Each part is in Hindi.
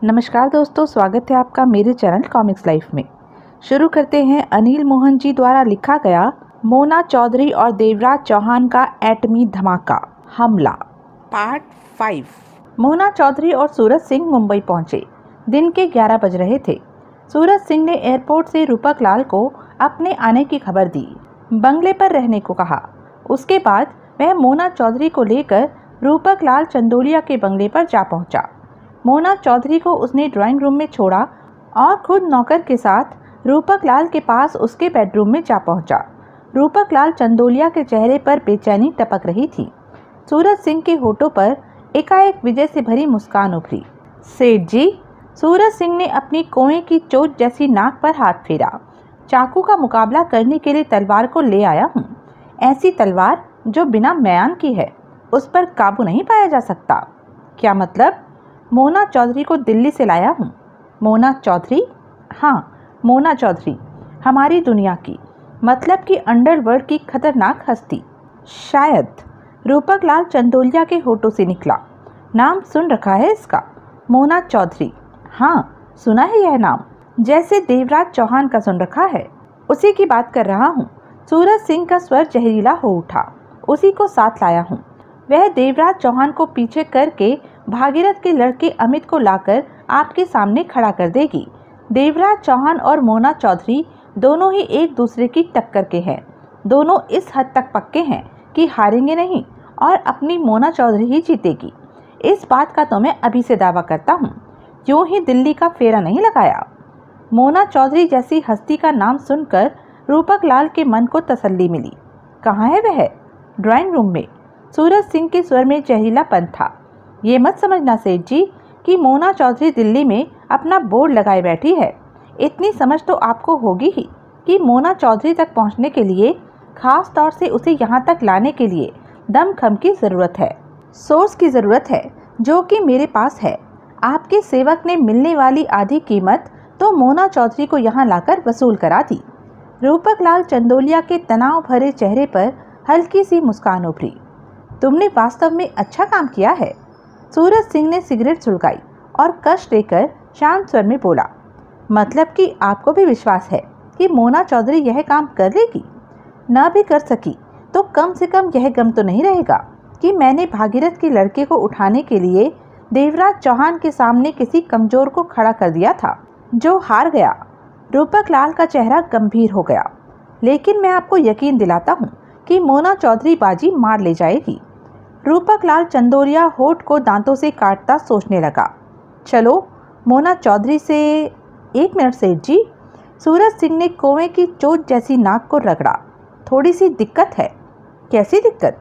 नमस्कार दोस्तों, स्वागत है आपका मेरे चैनल कॉमिक्स लाइफ में। शुरू करते हैं अनिल मोहन जी द्वारा लिखा गया मोना चौधरी और देवराज चौहान का एटमी धमाका हमला पार्ट 5। मोना चौधरी और सूरज सिंह मुंबई पहुंचे। दिन के 11 बज रहे थे। सूरज सिंह ने एयरपोर्ट से रूपक लाल को अपने आने की खबर दी, बंगले पर रहने को कहा। उसके बाद वह मोना चौधरी को लेकर रूपक लाल चंदोलिया के बंगले पर जा पहुंचा। मोना चौधरी को उसने ड्राइंग रूम में छोड़ा और खुद नौकर के साथ रूपक लाल के पास उसके बेडरूम में जा पहुंचा। रूपक लाल चंदोलिया के चेहरे पर बेचैनी टपक रही थी। सूरज सिंह के होठों पर एकाएक विजय से भरी मुस्कान उभरी। सेठ जी, सूरज सिंह ने अपनी कोए की चोट जैसी नाक पर हाथ फेरा। चाकू का मुकाबला करने के लिए तलवार को ले आया हूँ। ऐसी तलवार जो बिना म्यान की है, उस पर काबू नहीं पाया जा सकता। क्या मतलब? मोना चौधरी को दिल्ली से लाया हूँ। मोना चौधरी? हाँ, मोना चौधरी, हमारी दुनिया की, मतलब कि अंडरवर्ल्ड की खतरनाक हस्ती। शायद रूपक लाल चंदोलिया के होठों से निकला। नाम सुन रखा है इसका? मोना चौधरी? हाँ, सुना है यह नाम, जैसे देवराज चौहान का सुन रखा है। उसी की बात कर रहा हूँ। सूरज सिंह का स्वर जहरीला हो उठा। उसी को साथ लाया हूँ। वह देवराज चौहान को पीछे करके भागीरथ के लड़के अमित को लाकर आपके सामने खड़ा कर देगी। देवराज चौहान और मोना चौधरी दोनों ही एक दूसरे की टक्कर के हैं। दोनों इस हद तक पक्के हैं कि हारेंगे नहीं और अपनी मोना चौधरी ही जीतेगी। इस बात का तो मैं अभी से दावा करता हूँ। यूं ही दिल्ली का फेरा नहीं लगाया। मोना चौधरी जैसी हस्ती का नाम सुनकर रूपक लाल के मन को तसल्ली मिली। कहाँ है वह? ड्राइंग रूम में। सूरज सिंह के स्वर में जहरीलापन था। ये मत समझना सेठ जी कि मोना चौधरी दिल्ली में अपना बोर्ड लगाए बैठी है। इतनी समझ तो आपको होगी ही कि मोना चौधरी तक पहुंचने के लिए, खास तौर से उसे यहां तक लाने के लिए दमखम की ज़रूरत है, सोर्स की ज़रूरत है, जो कि मेरे पास है। आपके सेवक ने मिलने वाली आधी कीमत तो मोना चौधरी को यहाँ लाकर वसूल करा दी। रूपक लाल चंदोलिया के तनाव भरे चेहरे पर हल्की सी मुस्कान उभरी। तुमने वास्तव में अच्छा काम किया है। सूरज सिंह ने सिगरेट सुलगाई और कष्ट लेकर शांत स्वर में बोला। मतलब कि आपको भी विश्वास है कि मोना चौधरी यह काम कर लेगी? न भी कर सकी तो कम से कम यह गम तो नहीं रहेगा कि मैंने भागीरथ के लड़के को उठाने के लिए देवराज चौहान के सामने किसी कमजोर को खड़ा कर दिया था, जो हार गया। रूपक लाल का चेहरा गंभीर हो गया। लेकिन मैं आपको यकीन दिलाता हूँ कि मोना चौधरी बाजी मार ले जाएगी। रूपक लाल चंदोलिया होठ को दांतों से काटता सोचने लगा। चलो मोना चौधरी से। एक मिनट सेठ जी। सूरज सिंह ने कोए की चोट जैसी नाक को रगड़ा। थोड़ी सी दिक्कत है। कैसी दिक्कत?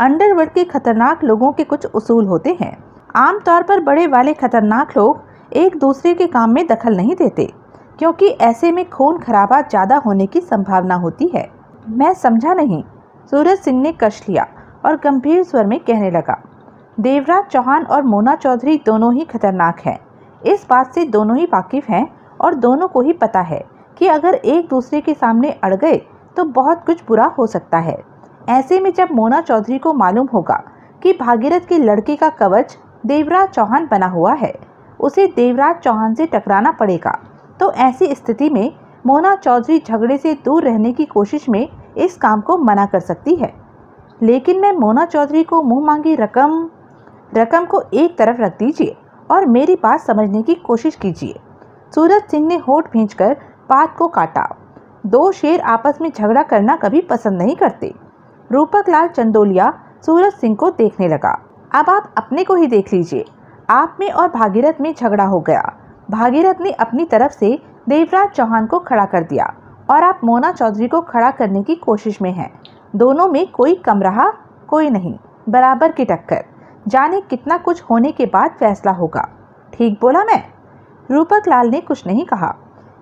अंडरवर्ल्ड के खतरनाक लोगों के कुछ उसूल होते हैं। आमतौर पर बड़े वाले खतरनाक लोग एक दूसरे के काम में दखल नहीं देते, क्योंकि ऐसे में खून खराबा ज़्यादा होने की संभावना होती है। मैं समझा नहीं। सूरज सिंह ने कश लिया और गंभीर स्वर में कहने लगा। देवराज चौहान और मोना चौधरी दोनों ही खतरनाक हैं। इस बात से दोनों ही वाकिफ हैं और दोनों को ही पता है कि अगर एक दूसरे के सामने अड़ गए तो बहुत कुछ बुरा हो सकता है। ऐसे में जब मोना चौधरी को मालूम होगा कि भागीरथ के लड़के का कवच देवराज चौहान बना हुआ है, उसे देवराज चौहान से टकराना पड़ेगा, तो ऐसी स्थिति में मोना चौधरी झगड़े से दूर रहने की कोशिश में इस काम को मना कर सकती है। लेकिन मैं मोना चौधरी को मुंह मांगी रकम को एक तरफ रख दीजिए और मेरी बात समझने की कोशिश कीजिए। सूरज सिंह ने होठ भींचकर बात को काटा। दो शेर आपस में झगड़ा करना कभी पसंद नहीं करते। रूपक लाल चंदोलिया सूरज सिंह को देखने लगा। अब आप अपने को ही देख लीजिए। आप में और भागीरथ में झगड़ा हो गया। भागीरथ ने अपनी तरफ से देवराज चौहान को खड़ा कर दिया और आप मोना चौधरी को खड़ा करने की कोशिश में हैं। दोनों में कोई कम रहा, कोई नहीं, बराबर की टक्कर। जाने कितना कुछ होने के बाद फैसला होगा। ठीक बोला मैं? रूपक लाल ने कुछ नहीं कहा।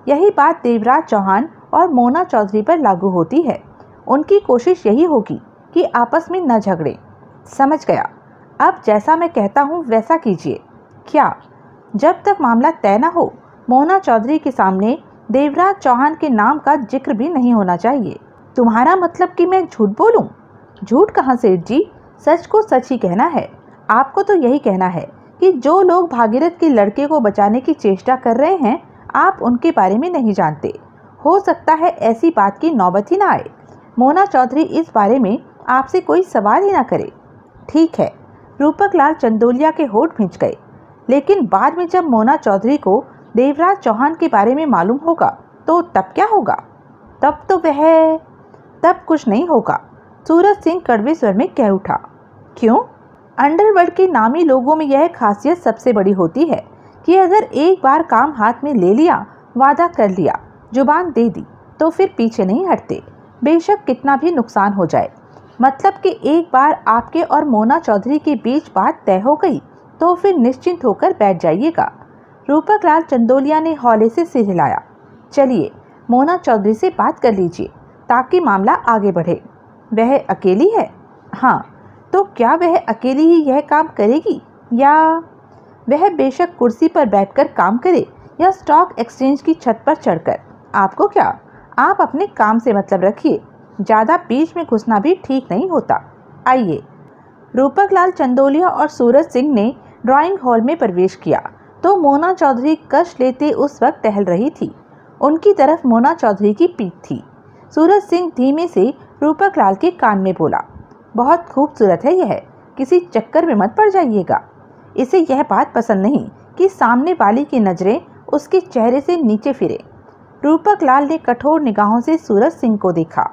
यही बात देवराज चौहान और मोना चौधरी पर लागू होती है। उनकी कोशिश यही होगी कि आपस में न झगड़े। समझ गया। अब जैसा मैं कहता हूँ वैसा कीजिए। क्या? जब तक मामला तय न हो, मोना चौधरी के सामने देवराज चौहान के नाम का जिक्र भी नहीं होना चाहिए। तुम्हारा मतलब कि मैं झूठ बोलूं? झूठ कहाँ सेठ जी, सच को सच ही कहना है। आपको तो यही कहना है कि जो लोग भागीरथ के लड़के को बचाने की चेष्टा कर रहे हैं, आप उनके बारे में नहीं जानते। हो सकता है ऐसी बात की नौबत ही ना आए। मोना चौधरी इस बारे में आपसे कोई सवाल ही ना करे। ठीक है। रूपक लाल चंदोलिया के होठ भींच गए। लेकिन बाद में जब मोना चौधरी को देवराज चौहान के बारे में मालूम होगा तो तब क्या होगा? तब कुछ नहीं होगा, सूरज सिंह कड़वे स्वर में कह उठा। क्यों? अंडरवर्ल्ड के नामी लोगों में यह खासियत सबसे बड़ी होती है कि अगर एक बार काम हाथ में ले लिया, वादा कर लिया, जुबान दे दी, तो फिर पीछे नहीं हटते, बेशक कितना भी नुकसान हो जाए। मतलब कि एक बार आपके और मोना चौधरी के बीच बात तय हो गई तो फिर निश्चिंत होकर बैठ जाइएगा। रूपक लाल चंदोलिया ने हौले से सिर हिलाया। चलिए, मोना चौधरी से बात कर लीजिए ताकि मामला आगे बढ़े। वह अकेली है? हाँ। तो क्या वह अकेली ही यह काम करेगी या वह बेशक कुर्सी पर बैठकर काम करे या स्टॉक एक्सचेंज की छत पर चढ़कर? आपको क्या? आप अपने काम से मतलब रखिए। ज़्यादा बीच में घुसना भी ठीक नहीं होता। आइए। रूपक लाल चंदोलिया और सूरज सिंह ने ड्राइंग हॉल में प्रवेश किया तो मोना चौधरी कष्ट लेते उस वक्त टहल रही थी। उनकी तरफ मोना चौधरी की पीठ थी। सूरज सिंह धीमे से रूपक लाल के कान में बोला, बहुत खूबसूरत है यह, किसी चक्कर में मत पड़ जाइएगा। इसे यह बात पसंद नहीं कि सामने वाली की नज़रें उसके चेहरे से नीचे फिरे। रूपक लाल ने कठोर निगाहों से सूरज सिंह को देखा।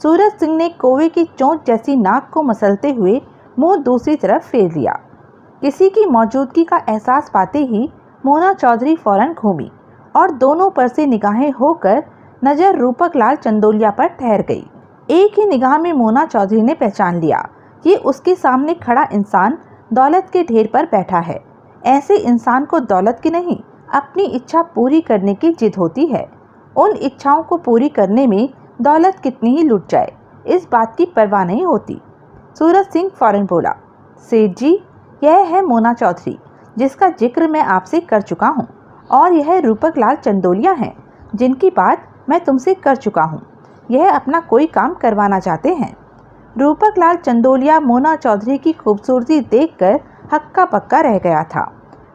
सूरज सिंह ने कौवे की चोंच जैसी नाक को मसलते हुए मुंह दूसरी तरफ फेर लिया। किसी की मौजूदगी का एहसास पाते ही मोना चौधरी फौरन घूमी और दोनों पर से निगाहें होकर नज़र रूपक लाल चंदोलिया पर ठहर गई। एक ही निगाह में मोना चौधरी ने पहचान लिया कि उसके सामने खड़ा इंसान दौलत के ढेर पर बैठा है। ऐसे इंसान को दौलत की नहीं, अपनी इच्छा पूरी करने की जिद होती है। उन इच्छाओं को पूरी करने में दौलत कितनी ही लुट जाए, इस बात की परवाह नहीं होती। सूरज सिंह फौरन बोला, सेठ जी, यह है मोना चौधरी जिसका जिक्र मैं आपसे कर चुका हूँ, और यह रूपक लाल चंदोलिया हैं जिनकी बात मैं तुमसे कर चुका हूँ। यह अपना कोई काम करवाना चाहते हैं। रूपक लाल चंदोलिया मोना चौधरी की खूबसूरती देखकर हक्का पक्का रह गया था।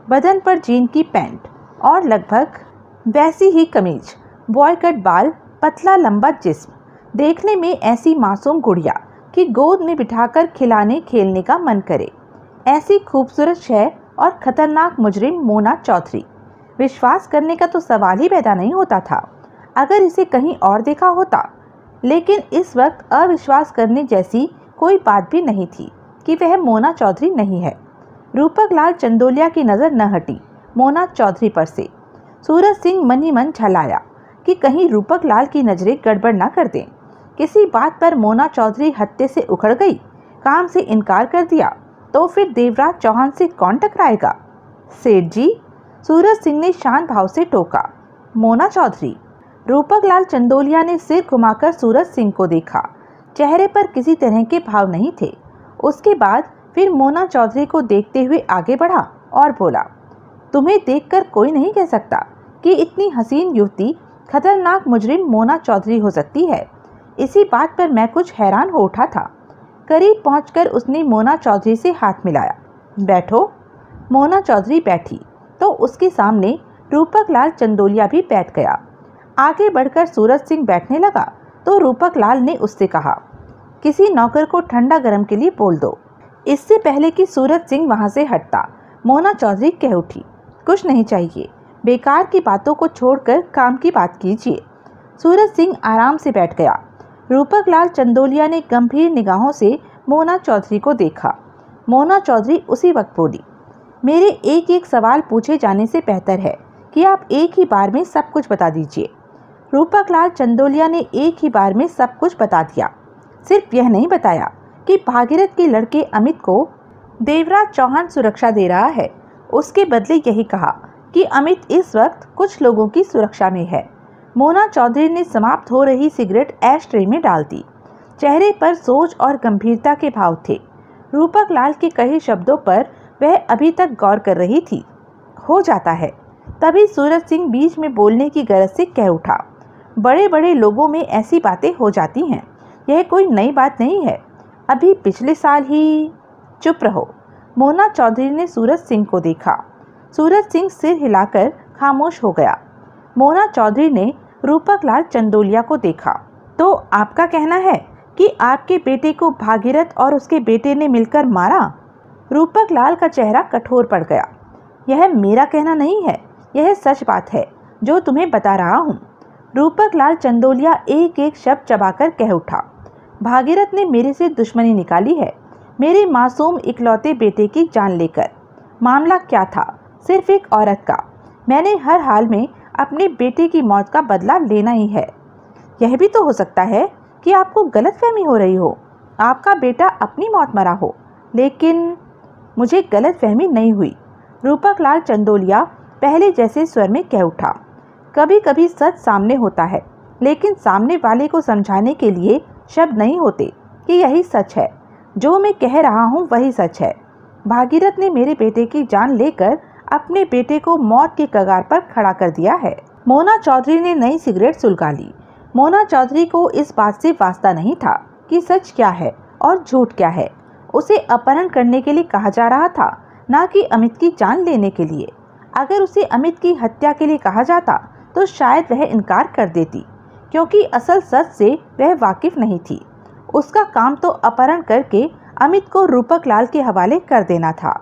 बदन पर जीन की पैंट और लगभग वैसी ही कमीज, बॉय कट बाल, पतला लंबा जिस्म, देखने में ऐसी मासूम गुड़िया कि गोद में बिठाकर खिलाने खेलने का मन करे। ऐसी खूबसूरत शय और खतरनाक मुजरिम मोना चौधरी, विश्वास करने का तो सवाल ही पैदा नहीं होता था अगर इसे कहीं और देखा होता। लेकिन इस वक्त अविश्वास करने जैसी कोई बात भी नहीं थी कि वह मोना चौधरी नहीं है। रूपक लाल चंदोलिया की नज़र न हटी मोना चौधरी पर से। सूरज सिंह मन ही मन झलाया कि कहीं रूपक लाल की नज़रें गड़बड़ ना कर दें। किसी बात पर मोना चौधरी हत्ते से उखड़ गई, काम से इनकार कर दिया तो फिर देवराज चौहान से कौन टकराएगा? सेठ जी, सूरज सिंह ने शांत भाव से टोका। मोना चौधरी। रूपक लाल चंदोलिया ने सिर घुमाकर सूरज सिंह को देखा। चेहरे पर किसी तरह के भाव नहीं थे। उसके बाद फिर मोना चौधरी को देखते हुए आगे बढ़ा और बोला, तुम्हें देखकर कोई नहीं कह सकता कि इतनी हसीन युवती खतरनाक मुजरिम मोना चौधरी हो सकती है। इसी बात पर मैं कुछ हैरान हो उठा था। करीब पहुंचकर उसने मोना चौधरी से हाथ मिलाया। बैठो। मोना चौधरी बैठी तो उसके सामने रूपक लाल चंदोलिया भी बैठ गया। आगे बढ़कर सूरज सिंह बैठने लगा तो रूपक लाल ने उससे कहा, किसी नौकर को ठंडा गर्म के लिए बोल दो। इससे पहले कि सूरज सिंह वहां से हटता, मोना चौधरी कह उठी, कुछ नहीं चाहिए, बेकार की बातों को छोड़कर काम की बात कीजिए। सूरज सिंह आराम से बैठ गया। रूपक लाल चंदोलिया ने गंभीर निगाहों से मोना चौधरी को देखा। मोना चौधरी उसी वक्त बोली, मेरे एक एक सवाल पूछे जाने से बेहतर है कि आप एक ही बार में सब कुछ बता दीजिए। रूपक लाल चंदोलिया ने एक ही बार में सब कुछ बता दिया। सिर्फ यह नहीं बताया कि भागीरथ के लड़के अमित को देवराज चौहान सुरक्षा दे रहा है, उसके बदले यही कहा कि अमित इस वक्त कुछ लोगों की सुरक्षा में है। मोना चौधरी ने समाप्त हो रही सिगरेट ऐश ट्रे में डाल दी। चेहरे पर सोच और गंभीरता के भाव थे। रूपक लाल के कहे शब्दों पर वह अभी तक गौर कर रही थी। हो जाता है। तभी सूरज सिंह बीच में बोलने की गरज से कह उठा, बड़े बड़े लोगों में ऐसी बातें हो जाती हैं, यह कोई नई बात नहीं है। अभी पिछले साल ही। चुप रहो। मोना चौधरी ने सूरज सिंह को देखा। सूरज सिंह सिर हिलाकर खामोश हो गया। मोना चौधरी ने रूपक लाल चंदोलिया को देखा। तो आपका कहना है कि आपके बेटे को भागीरथ और उसके बेटे ने मिलकर मारा? रूपक लाल का चेहरा कठोर पड़ गया। यह मेरा कहना नहीं है, यह सच बात है जो तुम्हें बता रहा हूँ। रूपक लाल चंदोलिया एक एक शब्द चबाकर कह उठा। भागीरथ ने मेरे से दुश्मनी निकाली है, मेरे मासूम इकलौते बेटे की जान लेकर। मामला क्या था? सिर्फ एक औरत का। मैंने हर हाल में अपने बेटे की मौत का बदला लेना ही है। यह भी तो हो सकता है कि आपको गलतफहमी हो रही हो, आपका बेटा अपनी मौत मरा हो। लेकिन मुझे गलतफहमी नहीं हुई। रूपक लाल चंदोलिया पहले जैसे स्वर में कह उठा। कभी कभी सच सामने होता है, लेकिन सामने वाले को समझाने के लिए शब्द नहीं होते कि यही सच है। जो मैं कह रहा हूँ वही सच है। भागीरथ ने मेरे बेटे की जान लेकर अपने बेटे को मौत के कगार पर खड़ा कर दिया है। मोना चौधरी ने नई सिगरेट सुलगा ली। मोना चौधरी को इस बात से वास्ता नहीं था कि सच क्या है और झूठ क्या है। उसे अपहरण करने के लिए कहा जा रहा था, ना कि अमित की जान लेने के लिए। अगर उसे अमित की हत्या के लिए कहा जाता तो शायद वह इनकार कर देती, क्योंकि असल सच से वह वाकिफ नहीं थी। उसका काम तो अपहरण करके अमित को रूपक लाल के हवाले कर देना था।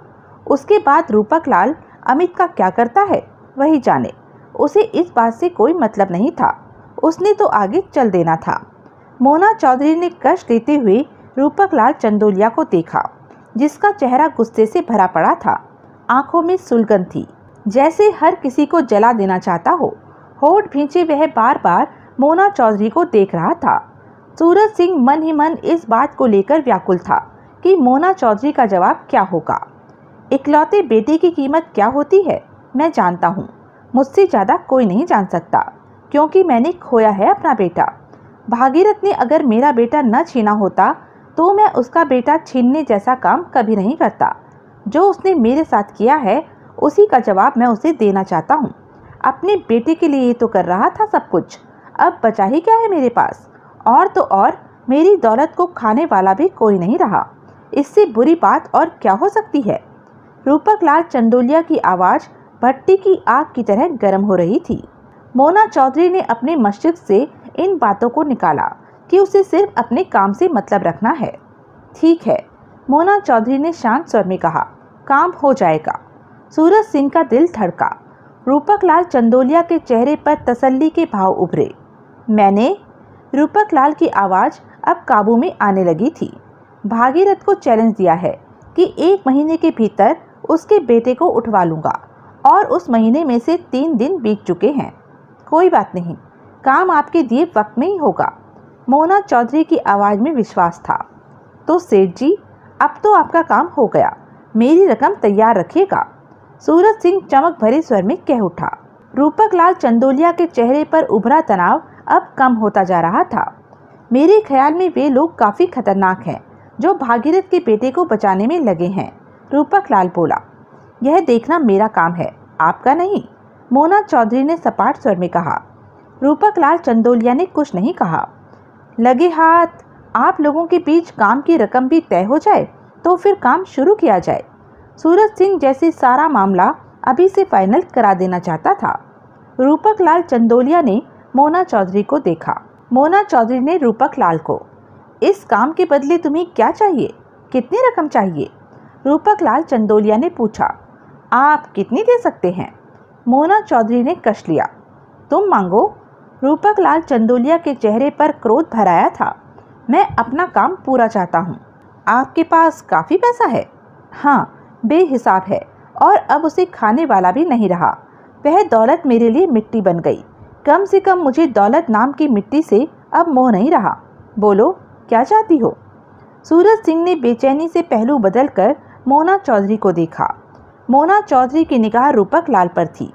उसके बाद रूपक लाल अमित का क्या करता है वही जाने। उसे इस बात से कोई मतलब नहीं था, उसने तो आगे चल देना था। मोना चौधरी ने कष्ट लेते हुए रूपक लाल चंदोलिया को देखा, जिसका चेहरा गुस्से से भरा पड़ा था। आंखों में सुलगन थी, जैसे हर किसी को जला देना चाहता हो। होठ भींचे वह बार बार मोना चौधरी को देख रहा था। सूरज सिंह मन ही मन इस बात को लेकर व्याकुल था कि मोना चौधरी का जवाब क्या होगा। इकलौते बेटे की कीमत क्या होती है मैं जानता हूँ, मुझसे ज़्यादा कोई नहीं जान सकता, क्योंकि मैंने खोया है अपना बेटा। भागीरथ ने अगर मेरा बेटा न छीना होता तो मैं उसका बेटा छीनने जैसा काम कभी नहीं करता। जो उसने मेरे साथ किया है उसी का जवाब मैं उसे देना चाहता हूँ। अपने बेटे के लिए तो कर रहा था सब कुछ, अब बचा ही क्या है मेरे पास? और तो और मेरी दौलत को खाने वाला भी कोई नहीं रहा। इससे बुरी बात और क्या हो सकती है? रूपक लाल चंदोलिया की आवाज़ भट्टी की आग की तरह गर्म हो रही थी। मोना चौधरी ने अपने मस्तिष्क से इन बातों को निकाला कि उसे सिर्फ अपने काम से मतलब रखना है। ठीक है, मोना चौधरी ने शांत स्वर में कहा, काम हो जाएगा। सूरज सिंह का दिल धड़का। रूपक लाल चंदोलिया के चेहरे पर तसल्ली के भाव उभरे। मैंने, रूपक लाल की आवाज़ अब काबू में आने लगी थी, भागीरथ को चैलेंज दिया है कि 1 महीने के भीतर उसके बेटे को उठवा लूँगा, और उस महीने में से 3 दिन बीत चुके हैं। कोई बात नहीं, काम आपके दिए वक्त में ही होगा। मोना चौधरी की आवाज़ में विश्वास था। तो सेठ जी, अब तो आपका काम हो गया, मेरी रकम तैयार रखिएगा। सूरज सिंह चमक भरे स्वर में कह उठा। रूपक लाल चंदोलिया के चेहरे पर उभरा तनाव अब कम होता जा रहा था। मेरे ख्याल में वे लोग काफ़ी खतरनाक हैं जो भागीरथ के बेटे को बचाने में लगे हैं, रूपक लाल बोला। यह देखना मेरा काम है, आपका नहीं, मोना चौधरी ने सपाट स्वर में कहा। रूपक लाल चंदोलिया ने कुछ नहीं कहा। लगे हाथ, आप लोगों के बीच काम की रकम भी तय हो जाए तो फिर काम शुरू किया जाए। सूरज सिंह जैसे सारा मामला अभी से फाइनल करा देना चाहता था। रूपक लाल चंदोलिया ने मोना चौधरी को देखा। मोना चौधरी ने रूपक लाल को, इस काम के बदले तुम्हें क्या चाहिए, कितनी रकम चाहिए? रूपक लाल चंदोलिया ने पूछा। आप कितनी दे सकते हैं? मोना चौधरी ने कश लिया। तुम मांगो। रूपक लाल चंदोलिया के चेहरे पर क्रोध भर आया था। मैं अपना काम पूरा चाहता हूँ। आपके पास काफ़ी पैसा है? हाँ, बेहिसाब है, और अब उसे खाने वाला भी नहीं रहा। वह दौलत मेरे लिए मिट्टी बन गई। कम से कम मुझे दौलत नाम की मिट्टी से अब मोह नहीं रहा। बोलो, क्या चाहती हो? सूरज सिंह ने बेचैनी से पहलू बदलकर मोना चौधरी को देखा। मोना चौधरी की निगाह रूपक लाल पर थी।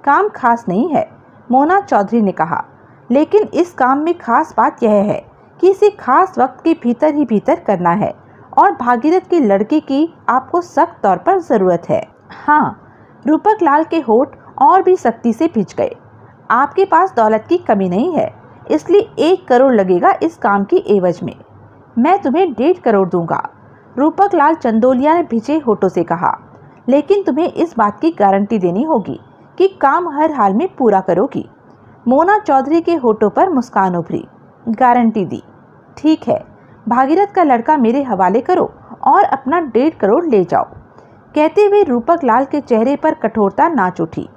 काम खास नहीं है, मोना चौधरी ने कहा, लेकिन इस काम में खास बात यह है कि इसे खास वक्त के भीतर ही भीतर करना है, और भागीरथ के लड़के की आपको सख्त तौर पर ज़रूरत है। हाँ, रूपक लाल के होठ और भी सख्ती से भिज गए। आपके पास दौलत की कमी नहीं है, इसलिए 1 करोड़ लगेगा इस काम की एवज में। मैं तुम्हें 1.5 करोड़ दूंगा। रूपक लाल चंदोलिया ने भिजे होठों से कहा। लेकिन तुम्हें इस बात की गारंटी देनी होगी कि काम हर हाल में पूरा करोगी। मोना चौधरी के होठों पर मुस्कान उभरी। गारंटी दी। ठीक है, भागीरथ का लड़का मेरे हवाले करो और अपना 1.5 करोड़ ले जाओ। कहते हुए रूपक लाल के चेहरे पर कठोरता नाच उठी।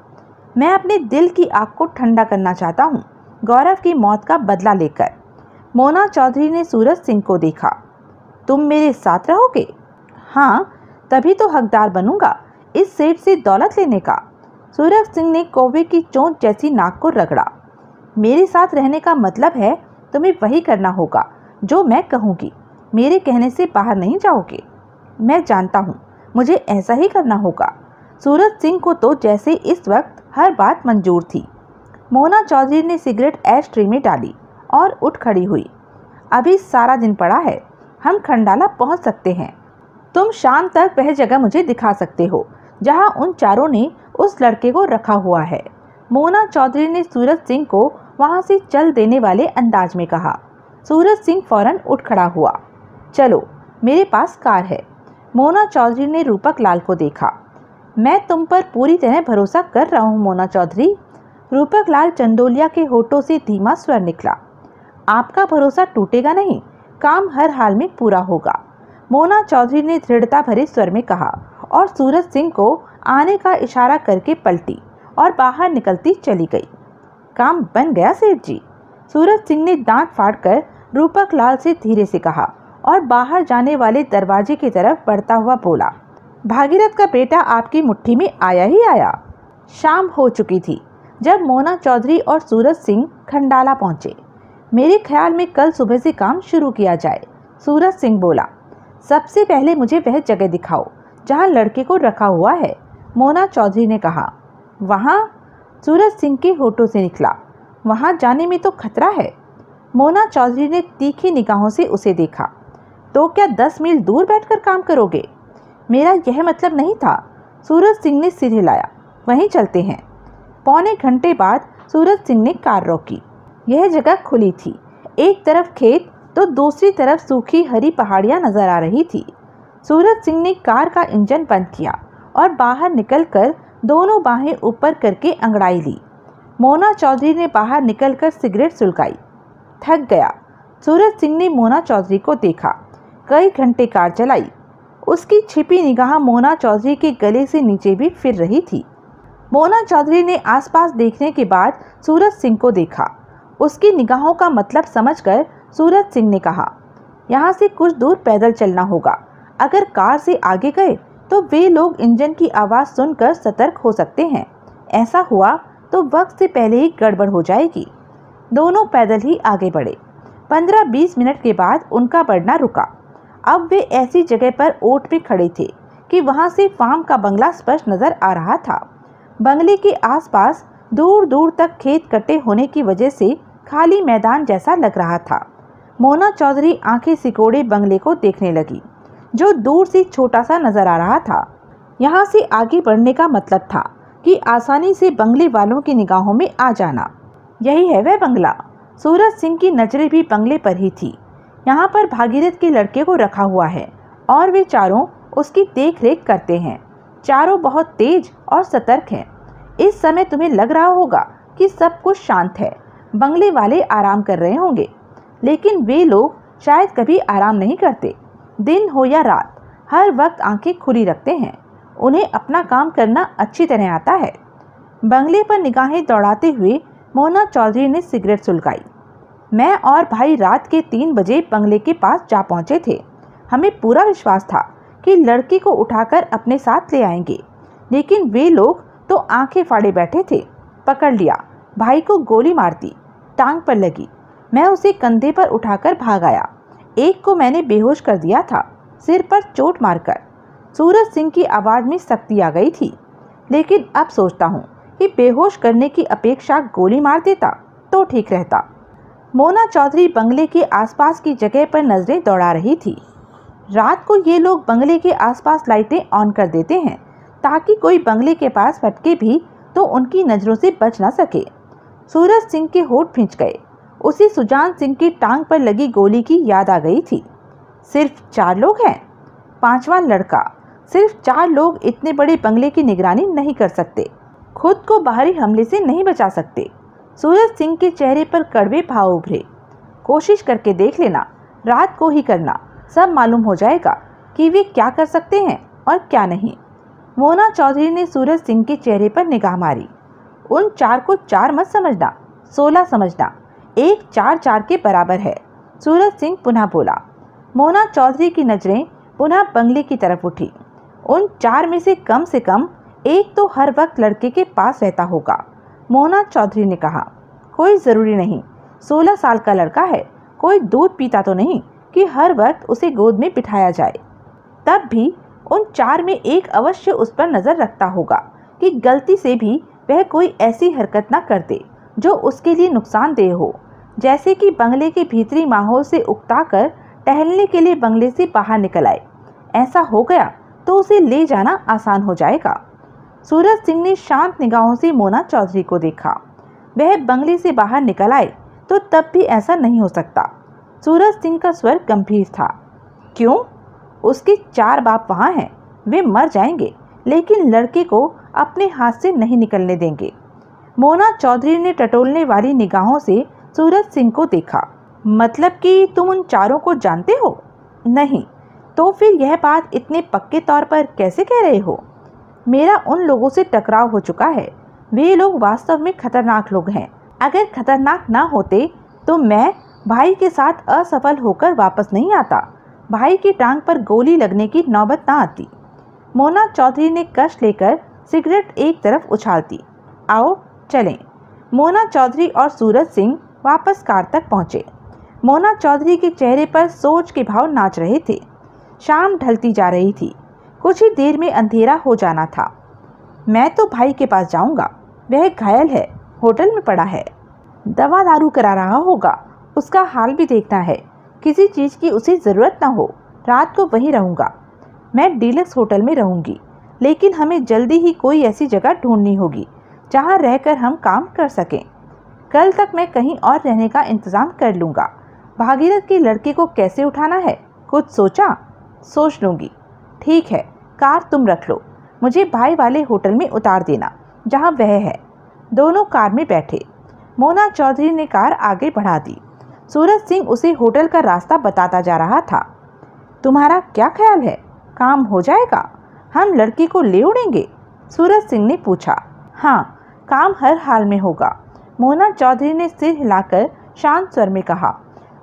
मैं अपने दिल की आग को ठंडा करना चाहता हूँ, गौरव की मौत का बदला लेकर। मोना चौधरी ने सूरज सिंह को देखा। तुम मेरे साथ रहोगे? हाँ, तभी तो हकदार बनूंगा इस सेठ से दौलत लेने का। सूरज सिंह ने कौवे की चोंच जैसी नाक को रगड़ा। मेरे साथ रहने का मतलब है तुम्हें वही करना होगा जो मैं कहूँगी। मेरे कहने से बाहर नहीं जाओगे। मैं जानता हूँ, मुझे ऐसा ही करना होगा। सूरज सिंह को तो जैसे इस वक्त हर बात मंजूर थी। मोना चौधरी ने सिगरेट ऐश ट्रे में डाली और उठ खड़ी हुई। अभी सारा दिन पड़ा है, हम खंडाला पहुंच सकते हैं। तुम शाम तक वह जगह मुझे दिखा सकते हो जहां उन चारों ने उस लड़के को रखा हुआ है। मोना चौधरी ने सूरज सिंह को वहां से चल देने वाले अंदाज में कहा। सूरज सिंह फौरन उठ खड़ा हुआ। चलो, मेरे पास कार है। मोना चौधरी ने रूपक लाल को देखा। मैं तुम पर पूरी तरह भरोसा कर रहा हूँ मोना चौधरी। रूपक लाल चंदोलिया के होठों से धीमा स्वर निकला। आपका भरोसा टूटेगा नहीं, काम हर हाल में पूरा होगा। मोना चौधरी ने दृढ़ता भरे स्वर में कहा और सूरज सिंह को आने का इशारा करके पलटी और बाहर निकलती चली गई। काम बन गया सेठ जी, सूरज सिंह ने दांत फाड़कर रूपक लाल से धीरे से कहा और बाहर जाने वाले दरवाजे की तरफ बढ़ता हुआ बोला। भागीरथ का बेटा आपकी मुट्ठी में आया ही आया। शाम हो चुकी थी जब मोना चौधरी और सूरज सिंह खंडाला पहुंचे। मेरे ख्याल में कल सुबह से काम शुरू किया जाए, सूरज सिंह बोला। सबसे पहले मुझे वह जगह दिखाओ जहां लड़के को रखा हुआ है, मोना चौधरी ने कहा। वहां? सूरज सिंह के होठों से निकला। वहां जाने में तो खतरा है। मोना चौधरी ने तीखी निगाहों से उसे देखा। तो क्या 10 मील दूर बैठकर काम करोगे? मेरा यह मतलब नहीं था। सूरज सिंह ने सिर हिलाया। वहीं चलते हैं। पौने घंटे बाद सूरज सिंह ने कार रोकी। यह जगह खुली थी। एक तरफ खेत तो दूसरी तरफ सूखी हरी पहाड़ियां नजर आ रही थी। सूरज सिंह ने कार का इंजन बंद किया और बाहर निकलकर दोनों बाहें ऊपर करके अंगड़ाई ली। मोना चौधरी ने बाहर निकलकर सिगरेट सुलगाई। थक गया। सूरज सिंह ने मोना चौधरी को देखा। कई घंटे कार चलाई। उसकी छिपी निगाह मोना चौधरी के गले से नीचे भी फिर रही थी। मोना चौधरी ने आसपास देखने के बाद सूरज सिंह को देखा। उसकी निगाहों का मतलब समझकर सूरज सिंह ने कहा, यहाँ से कुछ दूर पैदल चलना होगा। अगर कार से आगे गए तो वे लोग इंजन की आवाज़ सुनकर सतर्क हो सकते हैं। ऐसा हुआ तो वक्त से पहले ही गड़बड़ हो जाएगी। दोनों पैदल ही आगे बढ़े। 15-20 मिनट के बाद उनका बढ़ना रुका। अब वे ऐसी जगह पर ओट में खड़े थे कि वहां से फार्म का बंगला स्पष्ट नजर आ रहा था। बंगले के आसपास दूर दूर तक खेत कटे होने की वजह से खाली मैदान जैसा लग रहा था। मोना चौधरी आंखें सिकोड़े बंगले को देखने लगी, जो दूर से छोटा सा नजर आ रहा था। यहाँ से आगे बढ़ने का मतलब था कि आसानी से बंगले वालों की निगाहों में आ जाना। यही है वह बंगला। सूरज सिंह की नजरें भी बंगले पर ही थी। यहाँ पर भागीरथ के लड़के को रखा हुआ है और वे चारों उसकी देख रेख करते हैं। चारों बहुत तेज और सतर्क हैं। इस समय तुम्हें लग रहा होगा कि सब कुछ शांत है, बंगले वाले आराम कर रहे होंगे, लेकिन वे लोग शायद कभी आराम नहीं करते। दिन हो या रात, हर वक्त आंखें खुली रखते हैं। उन्हें अपना काम करना अच्छी तरह आता है। बंगले पर निगाहें दौड़ाते हुए मोना चौधरी ने सिगरेट सुलगाई। मैं और भाई रात के 3 बजे बंगले के पास जा पहुंचे थे। हमें पूरा विश्वास था कि लड़की को उठाकर अपने साथ ले आएंगे, लेकिन वे लोग तो आंखें फाड़े बैठे थे। पकड़ लिया। भाई को गोली मार दी। टांग पर लगी। मैं उसे कंधे पर उठाकर भाग आया। एक को मैंने बेहोश कर दिया था, सिर पर चोट मारकर। सूरज सिंह की आवाज़ में सख्ती आ गई थी। लेकिन अब सोचता हूँ कि बेहोश करने की अपेक्षा गोली मार देता तो ठीक रहता। मोना चौधरी बंगले के आसपास की जगह पर नजरें दौड़ा रही थी। रात को ये लोग बंगले के आसपास लाइटें ऑन कर देते हैं ताकि कोई बंगले के पास भटके भी तो उनकी नज़रों से बच ना सके। सूरज सिंह के होठ भींच गए। उसी सुजान सिंह की टांग पर लगी गोली की याद आ गई थी। सिर्फ 4 लोग हैं। पांचवा लड़का। सिर्फ 4 लोग इतने बड़े बंगले की निगरानी नहीं कर सकते, खुद को बाहरी हमले से नहीं बचा सकते। सूरज सिंह के चेहरे पर कड़वे भाव उभरे। कोशिश करके देख लेना, रात को ही करना, सब मालूम हो जाएगा कि वे क्या कर सकते हैं और क्या नहीं। मोना चौधरी ने सूरज सिंह के चेहरे पर निगाह मारी। उन 4 को 4 मत समझना, 16 समझना, 1 4 4 के बराबर है। सूरज सिंह पुनः बोला। मोना चौधरी की नजरें पुनः बंगले की तरफ उठी। उन 4 में से कम 1 तो हर वक्त लड़के के पास रहता होगा। मोना चौधरी ने कहा, कोई ज़रूरी नहीं, 16 साल का लड़का है, कोई दूध पीता तो नहीं कि हर वक्त उसे गोद में बिठाया जाए। तब भी उन 4 में 1 अवश्य उस पर नज़र रखता होगा कि गलती से भी वह कोई ऐसी हरकत न कर दे जो उसके लिए नुकसानदेह हो, जैसे कि बंगले के भीतरी माहौल से उकताकर टहलने के लिए बंगले से बाहर निकल आए। ऐसा हो गया तो उसे ले जाना आसान हो जाएगा। सूरज सिंह ने शांत निगाहों से मोना चौधरी को देखा। वह बंगले से बाहर निकल आए तो तब भी ऐसा नहीं हो सकता। सूरज सिंह का स्वर गंभीर था। क्यों? उसके 4 बाप वहाँ हैं, वे मर जाएंगे लेकिन लड़के को अपने हाथ से नहीं निकलने देंगे। मोना चौधरी ने टटोलने वाली निगाहों से सूरज सिंह को देखा। मतलब कि तुम उन 4 को जानते हो? नहीं। तो फिर यह बात इतने पक्के तौर पर कैसे कह रहे हो? मेरा उन लोगों से टकराव हो चुका है। वे लोग वास्तव में खतरनाक लोग हैं। अगर खतरनाक ना होते तो मैं भाई के साथ असफल होकर वापस नहीं आता। भाई की टांग पर गोली लगने की नौबत ना आती। मोना चौधरी ने कश लेकर सिगरेट एक तरफ उछालती। आओ चलें। मोना चौधरी और सूरज सिंह वापस कार तक पहुँचे। मोना चौधरी के चेहरे पर सोच के भाव नाच रहे थे। शाम ढलती जा रही थी। कुछ ही देर में अंधेरा हो जाना था। मैं तो भाई के पास जाऊंगा, वह घायल है, होटल में पड़ा है, दवा दारू करा रहा होगा, उसका हाल भी देखना है। किसी चीज़ की उसे ज़रूरत ना हो, रात को वहीं रहूँगा। मैं डीलक्स होटल में रहूँगी, लेकिन हमें जल्दी ही कोई ऐसी जगह ढूंढनी होगी जहाँ रहकर हम काम कर सकें। कल तक मैं कहीं और रहने का इंतज़ाम कर लूँगा। भागीरथ के लड़के को कैसे उठाना है, कुछ सोचा? सोच लूँगी। ठीक है, कार तुम रख लो, मुझे भाई वाले होटल में उतार देना जहाँ वह है। दोनों कार में बैठे। मोना चौधरी ने कार आगे बढ़ा दी। सूरज सिंह उसे होटल का रास्ता बताता जा रहा था। तुम्हारा क्या ख्याल है, काम हो जाएगा? हम लड़की को ले उड़ेंगे? सूरज सिंह ने पूछा। हाँ, काम हर हाल में होगा, मोना चौधरी ने सिर हिलाकर शांत स्वर में कहा।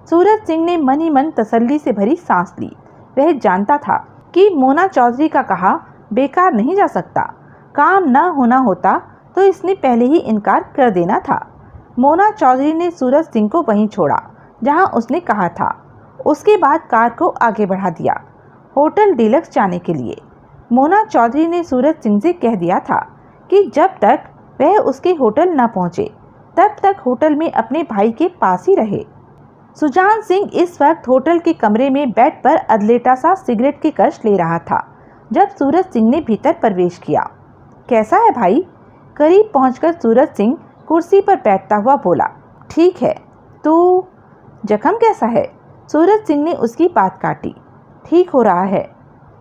सूरज सिंह ने मन ही मन तसल्ली से भरी सांस ली। वह जानता था कि मोना चौधरी का कहा बेकार नहीं जा सकता। काम न होना होता तो इसने पहले ही इनकार कर देना था। मोना चौधरी ने सूरज सिंह को वहीं छोड़ा जहां उसने कहा था। उसके बाद कार को आगे बढ़ा दिया होटल डीलक्स जाने के लिए। मोना चौधरी ने सूरज सिंह से कह दिया था कि जब तक वह उसके होटल न पहुंचे तब तक होटल में अपने भाई के पास ही रहे। सुजान सिंह इस वक्त होटल के कमरे में बेड पर अधलेटा सा सिगरेट की कश ले रहा था जब सूरज सिंह ने भीतर प्रवेश किया। कैसा है भाई? करीब पहुंचकर सूरज सिंह कुर्सी पर बैठता हुआ बोला। ठीक है। तो जख्म कैसा है? सूरज सिंह ने उसकी बात काटी। ठीक हो रहा है।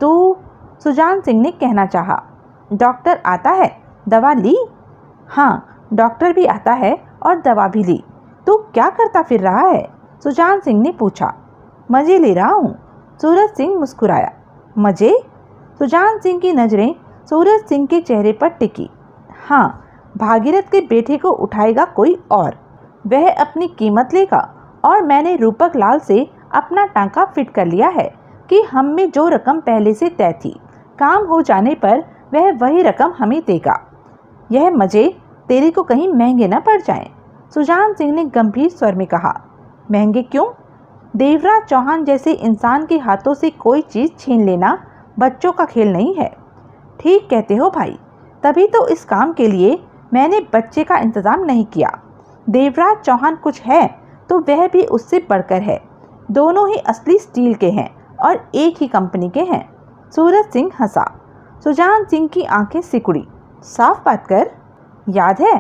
तो सुजान सिंह ने कहना चाहा। डॉक्टर आता है, दवा ली? हाँ, डॉक्टर भी आता है और दवा भी ली। तू क्या करता फिर रहा है? सुजान सिंह ने पूछा। मज़े ले रहा हूँ। सूरज सिंह मुस्कुराया। मज़े? सुजान सिंह की नज़रें सूरज सिंह के चेहरे पर टिकी। हाँ, भागीरथ के बेटे को उठाएगा कोई और, वह अपनी कीमत लेगा और मैंने रूपक लाल से अपना टांका फिट कर लिया है कि हम में जो रकम पहले से तय थी, काम हो जाने पर वह वही रकम हमें देगा। यह मज़े तेरे को कहीं महंगे न पड़ जाएं। सुजान सिंह ने गंभीर स्वर में कहा। महंगे क्यों? देवराज चौहान जैसे इंसान के हाथों से कोई चीज़ छीन लेना बच्चों का खेल नहीं है। ठीक कहते हो भाई, तभी तो इस काम के लिए मैंने बच्चे का इंतज़ाम नहीं किया। देवराज चौहान कुछ है तो वह भी उससे बढ़कर है। दोनों ही असली स्टील के हैं और एक ही कंपनी के हैं। सूरज सिंह हंसा। सुजान सिंह की आंखें सिकुड़ी। साफ बात कर। याद है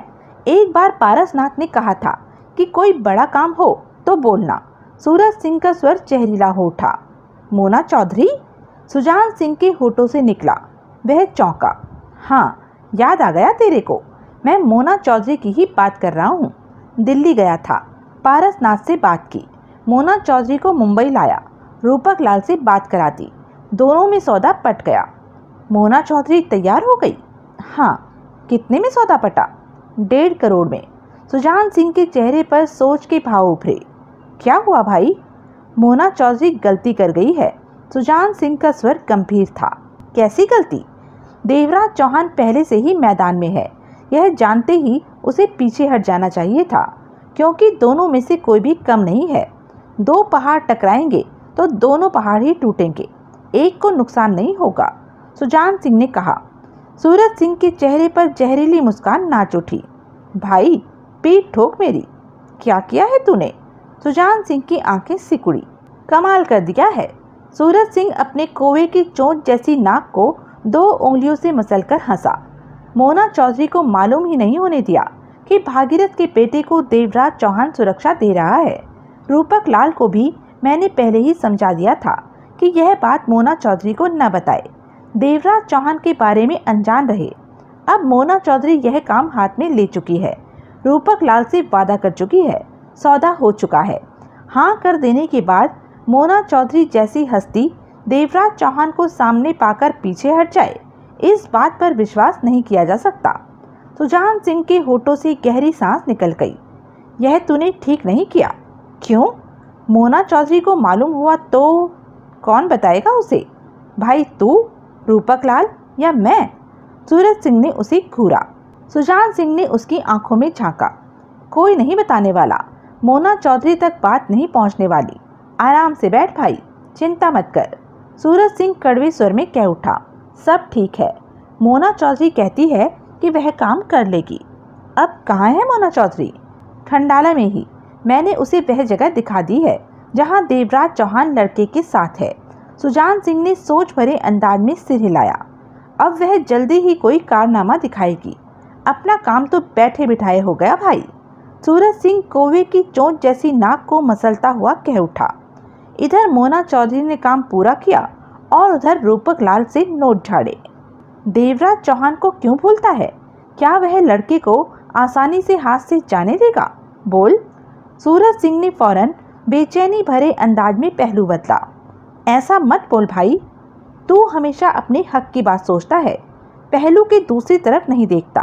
एक बार पारसनाथ ने कहा था कि कोई बड़ा काम हो तो बोलना। सूरज सिंह का स्वर जहरीला हो उठा। मोना चौधरी? सुजान सिंह के होठों से निकला। वह चौंका। हाँ, याद आ गया तेरे को, मैं मोना चौधरी की ही बात कर रहा हूँ। दिल्ली गया था, पारसनाथ से बात की, मोना चौधरी को मुंबई लाया, रूपक लाल से बात करा दी, दोनों में सौदा पट गया। मोना चौधरी तैयार हो गई? हाँ। कितने में सौदा पटा? 1.5 करोड़ में। सुजान सिंह के चेहरे पर सोच के भाव उभरे। क्या हुआ भाई? मोना चौधरी गलती कर गई है। सुजान सिंह का स्वर गंभीर था। कैसी गलती? देवराज चौहान पहले से ही मैदान में है, यह जानते ही उसे पीछे हट जाना चाहिए था, क्योंकि दोनों में से कोई भी कम नहीं है। 2 पहाड़ टकराएंगे तो दोनों पहाड़ ही टूटेंगे, एक को नुकसान नहीं होगा, सुजान सिंह ने कहा। सूरज सिंह के चेहरे पर जहरीली मुस्कान नाच उठी। भाई, पीठ ठोक मेरी। क्या किया है तूने? सुजान सिंह की आंखें सिकुड़ी। कमाल कर दिया है। सूरज सिंह अपने कोवे की चोंच जैसी नाक को 2 उंगलियों से मसलकर हंसा। मोना चौधरी को मालूम ही नहीं होने दिया कि भागीरथ के बेटे को देवराज चौहान सुरक्षा दे रहा है। रूपक लाल को भी मैंने पहले ही समझा दिया था कि यह बात मोना चौधरी को न बताए, देवराज चौहान के बारे में अनजान रहे। अब मोना चौधरी यह काम हाथ में ले चुकी है, रूपक लाल से वादा कर चुकी है, सौदा हो चुका है। हाँ कर देने के बाद मोना चौधरी जैसी हस्ती देवराज चौहान को सामने पाकर पीछे हट जाए, इस बात पर विश्वास नहीं किया जा सकता। सुजान सिंह के होठों से गहरी सांस निकल गई। यह तूने ठीक नहीं किया। क्यों? मोना चौधरी को मालूम हुआ तो कौन बताएगा उसे? भाई तू, रूपक लाल या मैं? सूरज सिंह ने उसे घूरा। सुजान सिंह ने उसकी आंखों में झांका। कोई नहीं बताने वाला, मोना चौधरी तक बात नहीं पहुंचने वाली। आराम से बैठ भाई, चिंता मत कर। सूरज सिंह कड़वे स्वर में कह उठा। सब ठीक है, मोना चौधरी कहती है कि वह काम कर लेगी। अब कहाँ है मोना चौधरी? खंडाला में ही। मैंने उसे वह जगह दिखा दी है जहाँ देवराज चौहान लड़के के साथ है। सुजान सिंह ने सोच भरे अंदाज में सिर हिलाया। अब वह जल्दी ही कोई कारनामा दिखाएगी। अपना काम तो बैठे बिठाए हो गया भाई। सूरज सिंह कोवे की चोंच जैसी नाक को मसलता हुआ कह उठा। इधर मोना चौधरी ने काम पूरा किया और उधर रूपक लाल से नोट झाड़े। देवराज चौहान को क्यों भूलता है? क्या वह लड़के को आसानी से हाथ से जाने देगा? बोल। सूरज सिंह ने फौरन बेचैनी भरे अंदाज में पहलू बदला। ऐसा मत बोल भाई, तू हमेशा अपने हक की बात सोचता है, पहलू के दूसरी तरफ नहीं देखता।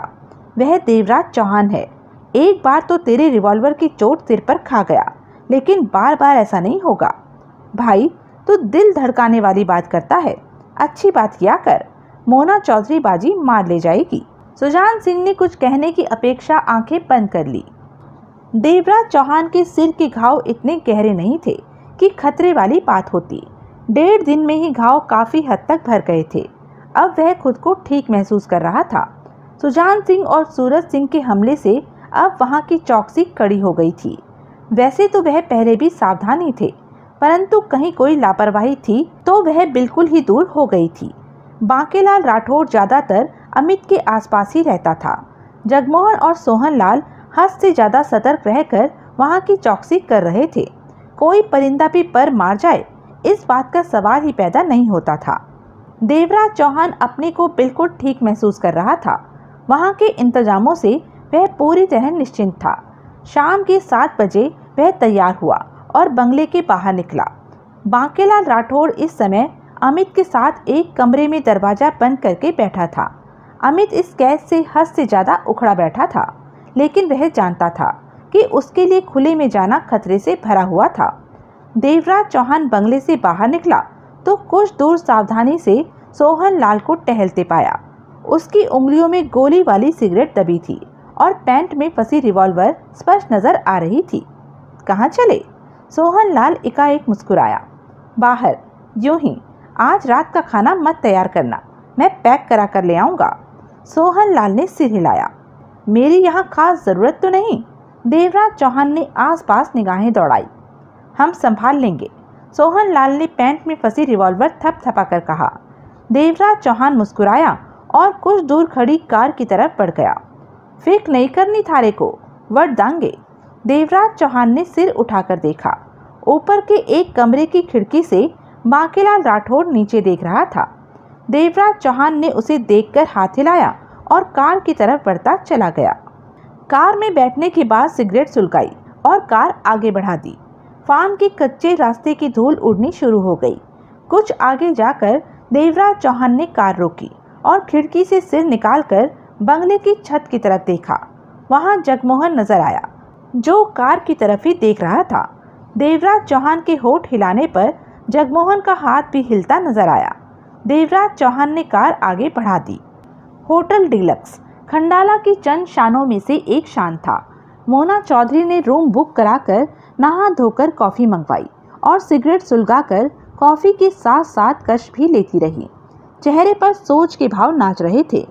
वह देवराज चौहान है। एक बार तो तेरे रिवॉल्वर की चोट सिर पर खा गया, लेकिन बार बार ऐसा नहीं होगा। भाई तू दिल धड़काने वाली बात करता है, अच्छी बात किया कर, मोना चौधरी बाजी मार ले जाएगी। सुजान सिंह ने कुछ कहने की अपेक्षा आंखें बंद कर ली। देवराज चौहान के सिर के घाव इतने गहरे नहीं थे कि खतरे वाली बात होती। 1.5 दिन में ही घाव काफी हद तक भर गए थे। अब वह खुद को ठीक महसूस कर रहा था। सुजान सिंह और सूरज सिंह के हमले से अब वहां की चौकसी कड़ी हो गई थी। वैसे तो वह पहले भी सावधान ही थे, परंतु कहीं कोई लापरवाही थी तो वह बिल्कुल ही दूर हो गई थी। बांकेलाल राठौड़ ज्यादातर अमित के आसपास ही रहता था। जगमोहन और सोहन लाल हद से ज्यादा सतर्क रहकर वहां की चौकसी कर रहे थे। कोई परिंदा भी पर मार जाए, इस बात का सवाल ही पैदा नहीं होता था। देवराज चौहान अपने को बिल्कुल ठीक महसूस कर रहा था। वहां के इंतजामों से वह पूरी तरह निश्चिंत था। शाम के 7 बजे वह तैयार हुआ और बंगले के बाहर निकला। बांकेलाल राठौड़ इस समय अमित के साथ एक कमरे में दरवाजा बंद करके बैठा था। अमित इस कैद से हद से ज़्यादा उखड़ा बैठा था, लेकिन वह जानता था कि उसके लिए खुले में जाना खतरे से भरा हुआ था। देवराज चौहान बंगले से बाहर निकला तो कुछ दूर सावधानी से सोहन लाल को टहलते पाया। उसकी उंगलियों में गोली वाली सिगरेट दबी थी और पैंट में फंसी रिवॉल्वर स्पष्ट नजर आ रही थी। कहाँ चले? सोहन लाल एकाएक मुस्कुराया। बाहर, यूं ही। आज रात का खाना मत तैयार करना, मैं पैक करा कर ले आऊँगा। सोहन लाल ने सिर हिलाया। मेरी यहाँ खास ज़रूरत तो नहीं। देवराज चौहान ने आसपास निगाहें दौड़ाई। हम संभाल लेंगे, सोहन लाल ने पैंट में फंसी रिवॉल्वर थपथपा कर कहा। देवराज चौहान मुस्कुराया और कुछ दूर खड़ी कार की तरफ बढ़ गया। फिक्र नहीं करनी थारे को, वट दांगे। देवराज चौहान ने सिर उठाकर देखा। ऊपर के एक कमरे की खिड़की से बांकेलाल राठौड़ नीचे देख रहा था। देवराज चौहान ने उसे देखकर हाथ हिलाया और कार की तरफ बढ़ता चला गया। कार में बैठने के बाद सिगरेट सुलगाई और कार आगे बढ़ा दी। फार्म के कच्चे रास्ते की धूल उड़नी शुरू हो गई। कुछ आगे जाकर देवराज चौहान ने कार रोकी और खिड़की से सिर निकालकर बंगले की छत की तरफ देखा। वहां जगमोहन नजर आया, जो कार की तरफ ही देख रहा था। देवराज चौहान के होठ हिलाने पर जगमोहन का हाथ भी हिलता नजर आया। देवराज चौहान ने कार आगे बढ़ा दी। होटल डिलक्स खंडाला की चंद शानों में से एक शान था। मोना चौधरी ने रूम बुक कराकर नहा धोकर कॉफ़ी मंगवाई और सिगरेट सुलगाकर कॉफ़ी के साथ साथ कश भी लेती रही। चेहरे पर सोच के भाव नाच रहे थे।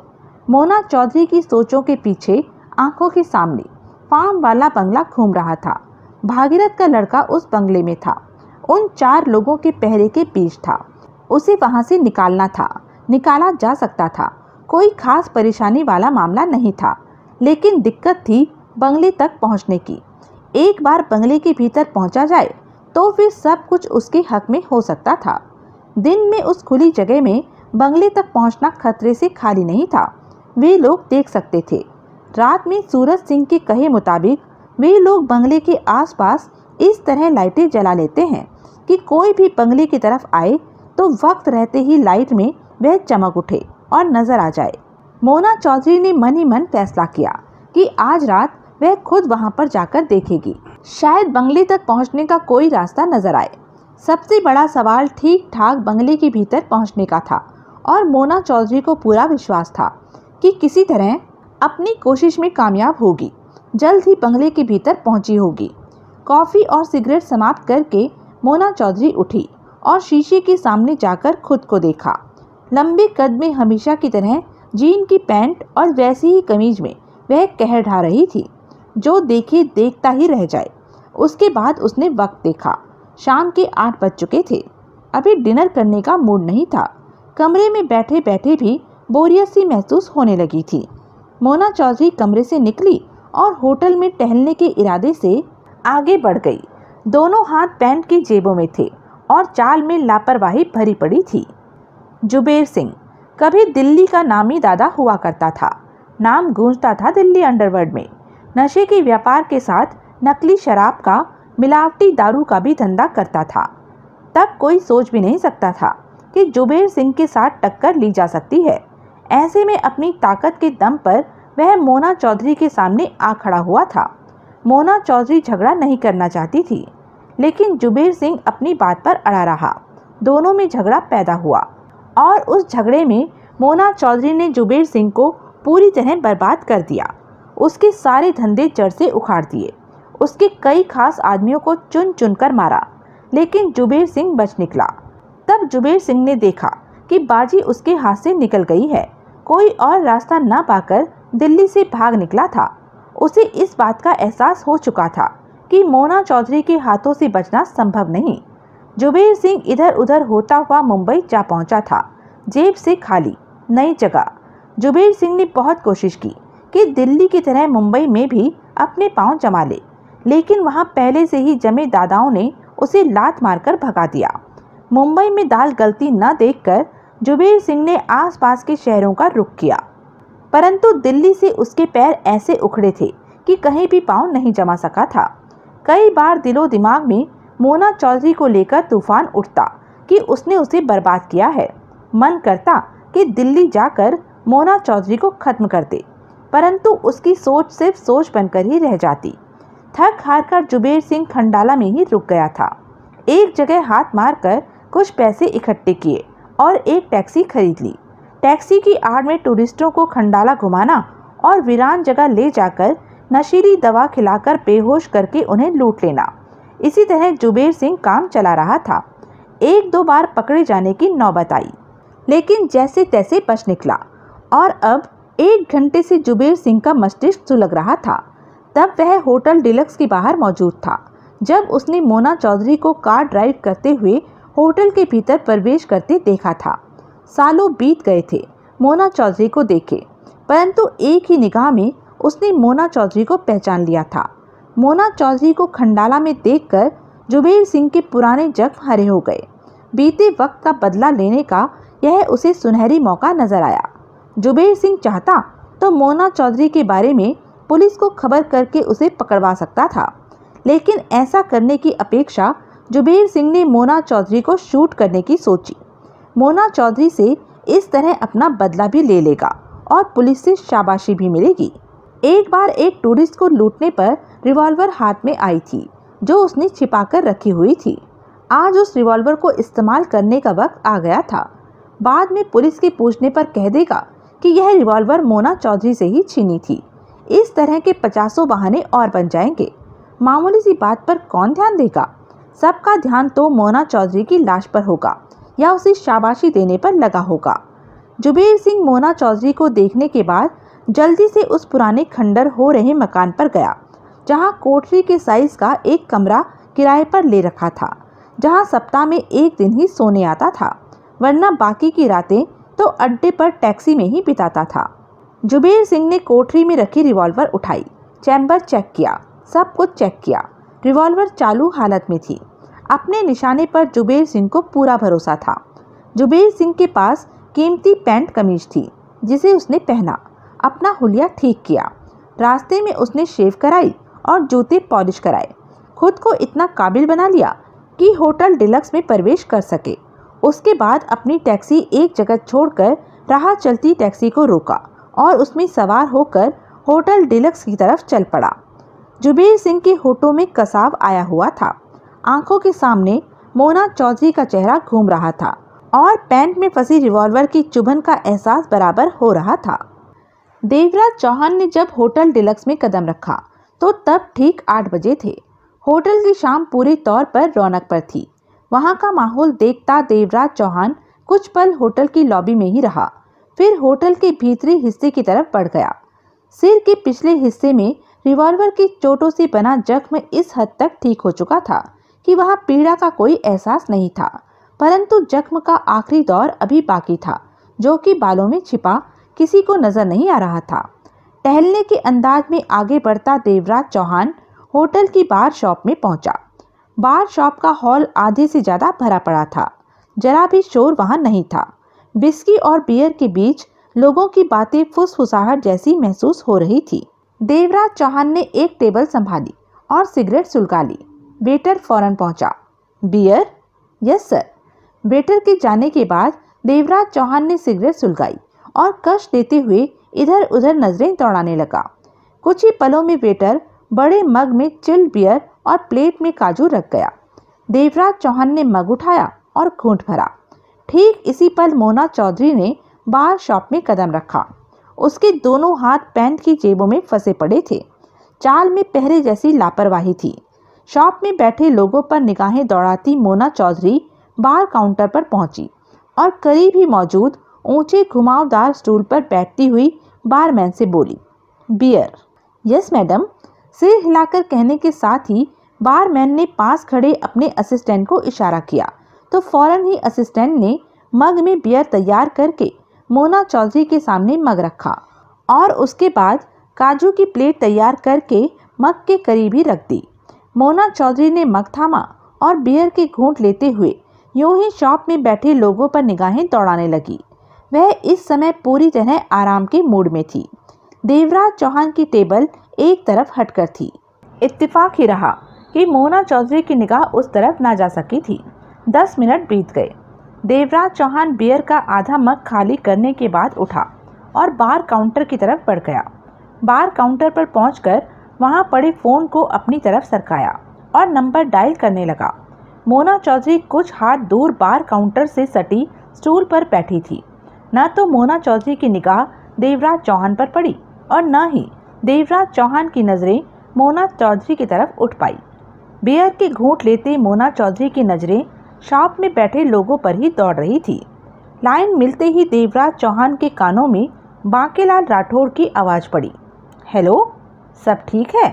मोना चौधरी की सोचों के पीछे आंखों के सामने फार्म वाला बंगला घूम रहा था। भागीरथ का लड़का उस बंगले में था, उन 4 लोगों के पहरे के बीच था। उसे वहां से निकालना था, निकाला जा सकता था। कोई खास परेशानी वाला मामला नहीं था, लेकिन दिक्कत थी बंगले तक पहुंचने की। एक बार बंगले के भीतर पहुंचा जाए तो फिर सब कुछ उसके हक में हो सकता था। दिन में उस खुली जगह में बंगले तक पहुंचना खतरे से खाली नहीं था, वे लोग देख सकते थे। रात में सूरज सिंह के कहे मुताबिक वे लोग बंगले के आसपास इस तरह लाइटें जला लेते हैं कि कोई भी बंगले की तरफ आए तो वक्त रहते ही लाइट में वह चमक उठे और नजर आ जाए। मोना चौधरी ने मन ही मन फैसला किया कि आज रात वह खुद वहां पर जाकर देखेगी। शायद बंगले तक पहुंचने का कोई रास्ता नजर आए। सबसे बड़ा सवाल ठीक ठाक बंगले के भीतर पहुंचने का था और मोना चौधरी को पूरा विश्वास था कि किसी तरह अपनी कोशिश में कामयाब होगी। जल्द ही बंगले के भीतर पहुंची होगी। कॉफ़ी और सिगरेट समाप्त करके मोना चौधरी उठी और शीशे के सामने जाकर खुद को देखा। लंबे कद में हमेशा की तरह जीन की पैंट और वैसी ही कमीज में वह कहर ढा रही थी, जो देखे देखता ही रह जाए। उसके बाद उसने वक्त देखा। शाम के 8 बज चुके थे। अभी डिनर करने का मूड नहीं था। कमरे में बैठे बैठे भी बोरियत सी महसूस होने लगी थी। मोना चौधरी कमरे से निकली और होटल में टहलने के इरादे से आगे बढ़ गई। दोनों हाथ पैंट की जेबों में थे और चाल में लापरवाही भरी पड़ी थी। जुबेर सिंह कभी दिल्ली का नामी दादा हुआ करता था। नाम गूंजता था दिल्ली अंडरवर्ल्ड में। नशे के व्यापार के साथ नकली शराब का, मिलावटी दारू का भी धंधा करता था। तब कोई सोच भी नहीं सकता था कि जुबेर सिंह के साथ टक्कर ली जा सकती है। ऐसे में अपनी ताकत के दम पर वह मोना चौधरी के सामने आ खड़ा हुआ था। मोना चौधरी झगड़ा नहीं करना चाहती थी, लेकिन जुबेर सिंह अपनी बात पर अड़ा रहा। दोनों में झगड़ा पैदा हुआ और उस झगड़े में मोना चौधरी ने जुबेर सिंह को पूरी तरह बर्बाद कर दिया। उसके सारे धंधे जड़ से उखाड़ दिए। उसके कई खास आदमियों को चुन चुन कर मारा, लेकिन जुबेर सिंह बच निकला। तब जुबेर सिंह ने देखा कि बाजी उसके हाथ से निकल गई है। कोई और रास्ता न पाकर दिल्ली से भाग निकला था। उसे इस बात का एहसास हो चुका था कि मोना चौधरी के हाथों से बचना संभव नहीं। जुबेर सिंह इधर उधर होता हुआ मुंबई जा पहुंचा था, जेब से खाली, नई जगह। जुबेर सिंह ने बहुत कोशिश की कि दिल्ली की तरह मुंबई में भी अपने पांव जमा ले, लेकिन वहां पहले से ही जमे दादाओं ने उसे लात मारकर भगा दिया। मुंबई में दाल गलती न देखकर जुबेर सिंह ने आसपास के शहरों का रुख किया, परंतु दिल्ली से उसके पैर ऐसे उखड़े थे कि कहीं भी पांव नहीं जमा सका था। कई बार दिलो दिमाग में मोना चौधरी को लेकर तूफान उठता कि उसने उसे बर्बाद किया है। मन करता कि दिल्ली जाकर मोना चौधरी को खत्म कर दे, परंतु उसकी सोच सिर्फ सोच बनकर ही रह जाती। थक हार कर जुबेर सिंह खंडाला में ही रुक गया था। एक जगह हाथ मारकर कुछ पैसे इकट्ठे किए और एक टैक्सी खरीद ली। टैक्सी की आड़ में टूरिस्टों को खंडाला घुमाना और वीरान जगह ले जाकर नशीली दवा खिलाकर बेहोश करके उन्हें लूट लेना। इसी तरह जुबेर सिंह काम चला रहा था। 1-2 बार पकड़े जाने की नौबत आई, लेकिन जैसे तैसे बच निकला और अब 1 घंटे से जुबेर सिंह का मस्तिष्क सुलग रहा था। तब वह होटल डिलक्स के बाहर मौजूद था, जब उसने मोना चौधरी को कार ड्राइव करते हुए होटल के भीतर प्रवेश करते देखा था। सालों बीत गए थे मोना चौधरी को देखे, परंतु एक ही निगाह में उसने मोना चौधरी को पहचान लिया था। मोना चौधरी को खंडाला में देखकर जुबेर सिंह के पुराने जख्म हरे हो गए। बीते वक्त का बदला लेने का यह उसे सुनहरी मौका नजर आया। जुबेर सिंह चाहता तो मोना चौधरी के बारे में पुलिस को खबर करके उसे पकड़वा सकता था, लेकिन ऐसा करने की अपेक्षा जुबेर सिंह ने मोना चौधरी को शूट करने की सोची। मोना चौधरी से इस तरह अपना बदला भी ले लेगा और पुलिस से शाबाशी भी मिलेगी। एक बार एक टूरिस्ट को लूटने पर रिवॉल्वर हाथ में आई थी जो उसने छिपाकर रखी हुई थी। आज उस रिवॉल्वर को इस्तेमाल करने का वक्त आ गया था। बाद में पुलिस के पूछने पर कह देगा कि यह रिवॉल्वर मोना चौधरी से ही छीनी थी। इस तरह के 50 बहाने और बन जाएंगे। मामूली सी बात पर कौन ध्यान देगा? सबका ध्यान तो मोना चौधरी की लाश पर होगा या उसे शाबाशी देने पर लगा होगा। जुबेर सिंह मोना चौधरी को देखने के बाद जल्दी से उस पुराने खंडर हो रहे मकान पर गया, जहां कोठरी के साइज का एक कमरा किराए पर ले रखा था, जहां सप्ताह में एक दिन ही सोने आता था, वरना बाकी की रातें तो अड्डे पर टैक्सी में ही बिताता था। जुबेर सिंह ने कोठरी में रखी रिवॉल्वर उठाई, चैम्बर चेक किया, सब कुछ चेक किया। रिवॉल्वर चालू हालत में थी। अपने निशाने पर जुबेर सिंह को पूरा भरोसा था। जुबेर सिंह के पास कीमती पैंट कमीज थी जिसे उसने पहना, अपना हुलिया ठीक किया। रास्ते में उसने शेव कराई और जूते पॉलिश कराए। खुद को इतना काबिल बना लिया कि होटल डिलक्स में प्रवेश कर सके। उसके बाद अपनी टैक्सी एक जगह छोड़कर राह चलती टैक्सी को रोका और उसमें सवार होकर होटल डिलक्स की तरफ चल पड़ा। जुबेर सिंह के होठों में कसाव आया हुआ था। आंखों के सामने मोना चौधरी का चेहरा घूम रहा था और पैंट में फंसी रिवॉल्वर की चुभन का एहसास बराबर हो रहा था। देवराज चौहान ने जब होटल डिलक्स में कदम रखा तो तब ठीक 8 बजे थे। होटल की शाम पूरे तौर पर रौनक पर थी। वहां का माहौल देखता देवराज चौहान कुछ पल होटल की लॉबी में ही रहा, फिर होटल के भीतरी हिस्से की तरफ बढ़ गया। सिर के पिछले हिस्से में रिवॉल्वर की चोटों से बना जख्म इस हद तक ठीक हो चुका था कि वहां पीड़ा का कोई एहसास नहीं था, परंतु जख्म का आखिरी दौर अभी बाकी था, जो कि बालों में छिपा किसी को नजर नहीं आ रहा था। टहलने के अंदाज में आगे बढ़ता देवराज चौहान होटल की बार शॉप में पहुंचा। बार शॉप का हॉल आधे से ज्यादा भरा पड़ा था। जरा भी शोर वहां नहीं था। विस्की और बियर के बीच लोगों की बातें फुसफुसाहट जैसी महसूस हो रही थी। देवराज चौहान ने एक टेबल संभाली और सिगरेट सुलगा ली। वेटर फौरन पहुंचा। बियर? Yes sir. वेटर के जाने के बाद देवराज चौहान ने सिगरेट सुलगाई और कश देते हुए इधर उधर नजरें दौड़ाने लगा। कुछ ही पलों में वेटर बड़े मग में चिल्ड बियर और प्लेट में काजू रख गया। देवराज चौहान ने मग उठाया और घूंट भरा। ठीक इसी पल मोना चौधरी ने बार शॉप में कदम रखा। उसके दोनों हाथ पैंट की जेबों में फंसे पड़े थे। चाल में पहरे जैसी लापरवाही थी। शॉप में बैठे लोगों पर निगाहें दौड़ाती मोना चौधरी बार काउंटर पर पहुंची और करीब ही मौजूद ऊंचे घुमावदार स्टूल पर बैठती हुई बारमैन से बोली, बियर? Yes madam. सिर हिलाकर कहने के साथ ही बारमैन ने पास खड़े अपने असिस्टेंट को इशारा किया तो फौरन ही असिस्टेंट ने मग में बियर तैयार करके मोना चौधरी के सामने मग रखा और उसके बाद काजू की प्लेट तैयार करके मग के करीब ही रख दी। मोना चौधरी ने मग थामा और बियर के घूंट लेते हुए यूं ही शॉप में बैठे लोगों पर निगाहें दौड़ाने लगी। वह इस समय पूरी तरह आराम के मूड में थी। देवराज चौहान की टेबल एक तरफ हटकर थी। इत्तेफाक ही रहा कि मोना चौधरी की निगाह उस तरफ ना जा सकी थी। 10 मिनट बीत गए। देवराज चौहान बियर का आधा मग खाली करने के बाद उठा और बार काउंटर की तरफ बढ़ गया। बार काउंटर पर पहुंचकर वहां पड़े फ़ोन को अपनी तरफ सरकाया और नंबर डायल करने लगा। मोना चौधरी कुछ हाथ दूर बार काउंटर से सटी स्टूल पर बैठी थी। न तो मोना चौधरी की निगाह देवराज चौहान पर पड़ी और न ही देवराज चौहान की नज़रें मोना चौधरी की तरफ उठ पाई। बियर के घूंट लेते मोना चौधरी की नज़रें शॉप में बैठे लोगों पर ही दौड़ रही थी। लाइन मिलते ही देवराज चौहान के कानों में बांकेलाल राठौड़ की आवाज़ पड़ी, हेलो, सब ठीक है?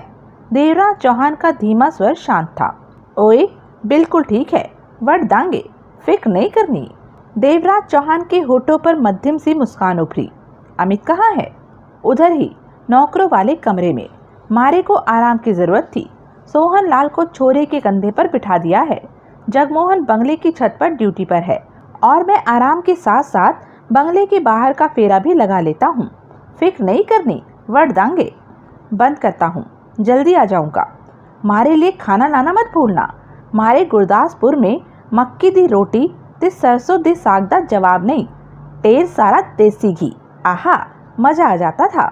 देवराज चौहान का धीमा स्वर शांत था। ओए, बिल्कुल ठीक है, वट दांगे, फिक्र नहीं करनी। देवराज चौहान के होठों पर मध्यम सी मुस्कान उभरी। अमित कहाँ है? उधर ही, नौकरों वाले कमरे में। मारे को आराम की जरूरत थी। सोहन लाल को छोरे के कंधे पर बिठा दिया है। जगमोहन बंगले की छत पर ड्यूटी पर है और मैं आराम के साथ साथ बंगले के बाहर का फेरा भी लगा लेता हूँ। फिक्र नहीं करनी, वट दांगे। बंद करता हूँ, जल्दी आ जाऊँगा। मारे लिए खाना लाना मत भूलना। मारे गुरदासपुर में मक्की दी रोटी ते सरसों दी साग दा जवाब नहीं, ढेर सारा देसी घी। आहा, मजा आ जाता था।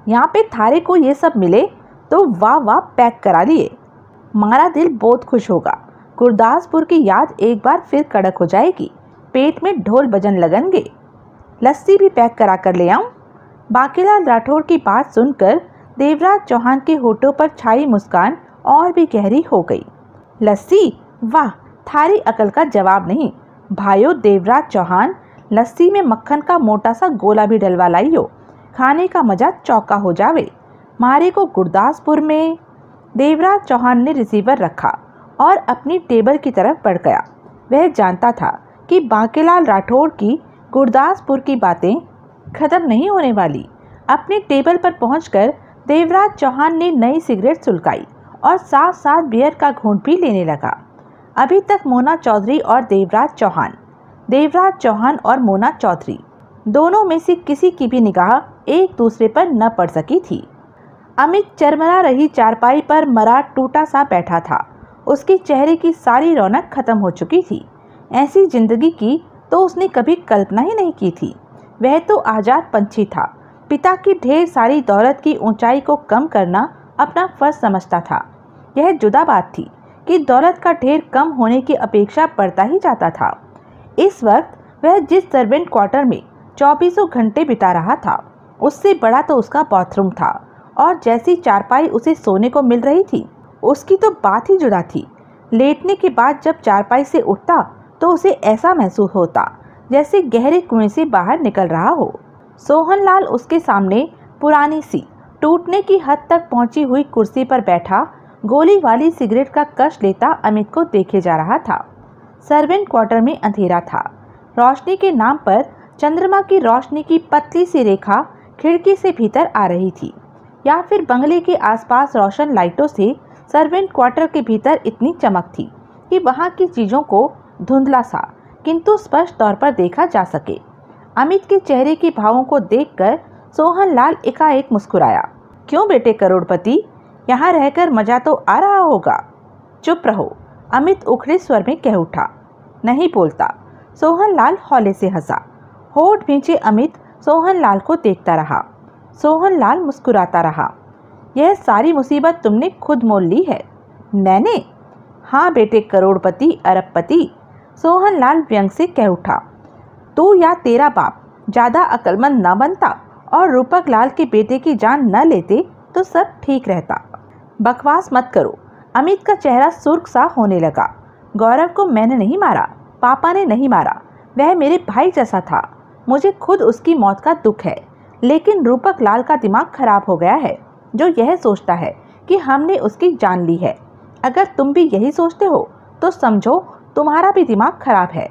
यहाँ पे थारे को ये सब मिले तो वाह वाह पैक करा लिए। मारा दिल बहुत खुश होगा। गुरदासपुर की याद एक बार फिर कड़क हो जाएगी। पेट में ढोल बजन लगनगे। लस्सी भी पैक करा कर ले आऊं? बाकीलाल राठौर की बात सुनकर देवराज चौहान के होठों पर छाई मुस्कान और भी गहरी हो गई। लस्सी? वाह, थारी अकल का जवाब नहीं। भाइयों देवराज चौहान, लस्सी में मक्खन का मोटा सा गोला भी डलवा लाइयो, खाने का मजा चौका हो जावे। मारे को गुरदासपुर में। देवराज चौहान ने रिसीवर रखा और अपनी टेबल की तरफ बढ़ गया। वह जानता था कि बाकीलाल राठौर की गुरदासपुर की बातें खत्म नहीं होने वाली। अपनी टेबल पर पहुंचकर देवराज चौहान ने नई सिगरेट सुलगाई और साथ साथ बियर का घूंट भी लेने लगा। अभी तक मोना चौधरी और देवराज चौहान और मोना चौधरी दोनों में से किसी की भी निगाह एक दूसरे पर न पड़ सकी थी। अमित चरमरा रही चारपाई पर मरा टूटा सा बैठा था। उसके चेहरे की सारी रौनक खत्म हो चुकी थी। ऐसी जिंदगी की तो उसने कभी कल्पना ही नहीं की थी। वह तो आजाद पंछी था। पिता की ढेर सारी दौलत की ऊंचाई को कम करना अपना फर्ज समझता था। यह जुदा बात थी कि दौलत का ढेर कम होने की अपेक्षा बढ़ता ही जाता था। इस वक्त वह जिस सर्वेंट क्वार्टर में 24 घंटे बिता रहा था, उससे बड़ा तो उसका बाथरूम था और जैसी चारपाई उसे सोने को मिल रही थी, उसकी तो बात ही जुदा थी। लेटने के बाद जब चारपाई से उठता तो उसे ऐसा महसूस होता जैसे गहरे कुएं से बाहर निकल रहा हो। सोहनलाल उसके सामने पुरानी सी टूटने की हद तक पहुंची हुई कुर्सी पर बैठा गोली वाली सिगरेट का कश लेता अमित को देखे जा रहा था। सर्वेंट क्वार्टर में अंधेरा था। रोशनी के नाम पर चंद्रमा की रोशनी की पतली सी रेखा खिड़की से भीतर आ रही थी, या फिर बंगले के आसपास रोशन लाइटों से सर्वेंट क्वार्टर के भीतर इतनी चमक थी कि वहां की चीज़ों को धुंधला सा किंतु स्पष्ट तौर पर देखा जा सके। अमित के चेहरे के भावों को देखकर सोहनलाल एकाएक मुस्कुराया। क्यों बेटे करोड़पति, यहाँ रहकर मजा तो आ रहा होगा। चुप रहो, अमित उखड़े स्वर में कह उठा। नहीं बोलता। सोहनलाल हौले से हंसा। होठ भींचे अमित सोहनलाल को देखता रहा। सोहनलाल मुस्कुराता रहा। यह सारी मुसीबत तुमने खुद मोल ली है। मैंने? हाँ बेटे करोड़पति अरबपति, सोहनलाल व्यंग से कह उठा। तू या तेरा बाप ज़्यादा अक्लमंद न बनता और रूपक लाल के बेटे की जान न लेते तो सब ठीक रहता। बकवास मत करो। अमित का चेहरा सुर्ख सा होने लगा। गौरव को मैंने नहीं मारा, पापा ने नहीं मारा। वह मेरे भाई जैसा था। मुझे खुद उसकी मौत का दुख है, लेकिन रूपक लाल का दिमाग खराब हो गया है जो यह सोचता है कि हमने उसकी जान ली है। अगर तुम भी यही सोचते हो तो समझो तुम्हारा भी दिमाग खराब है।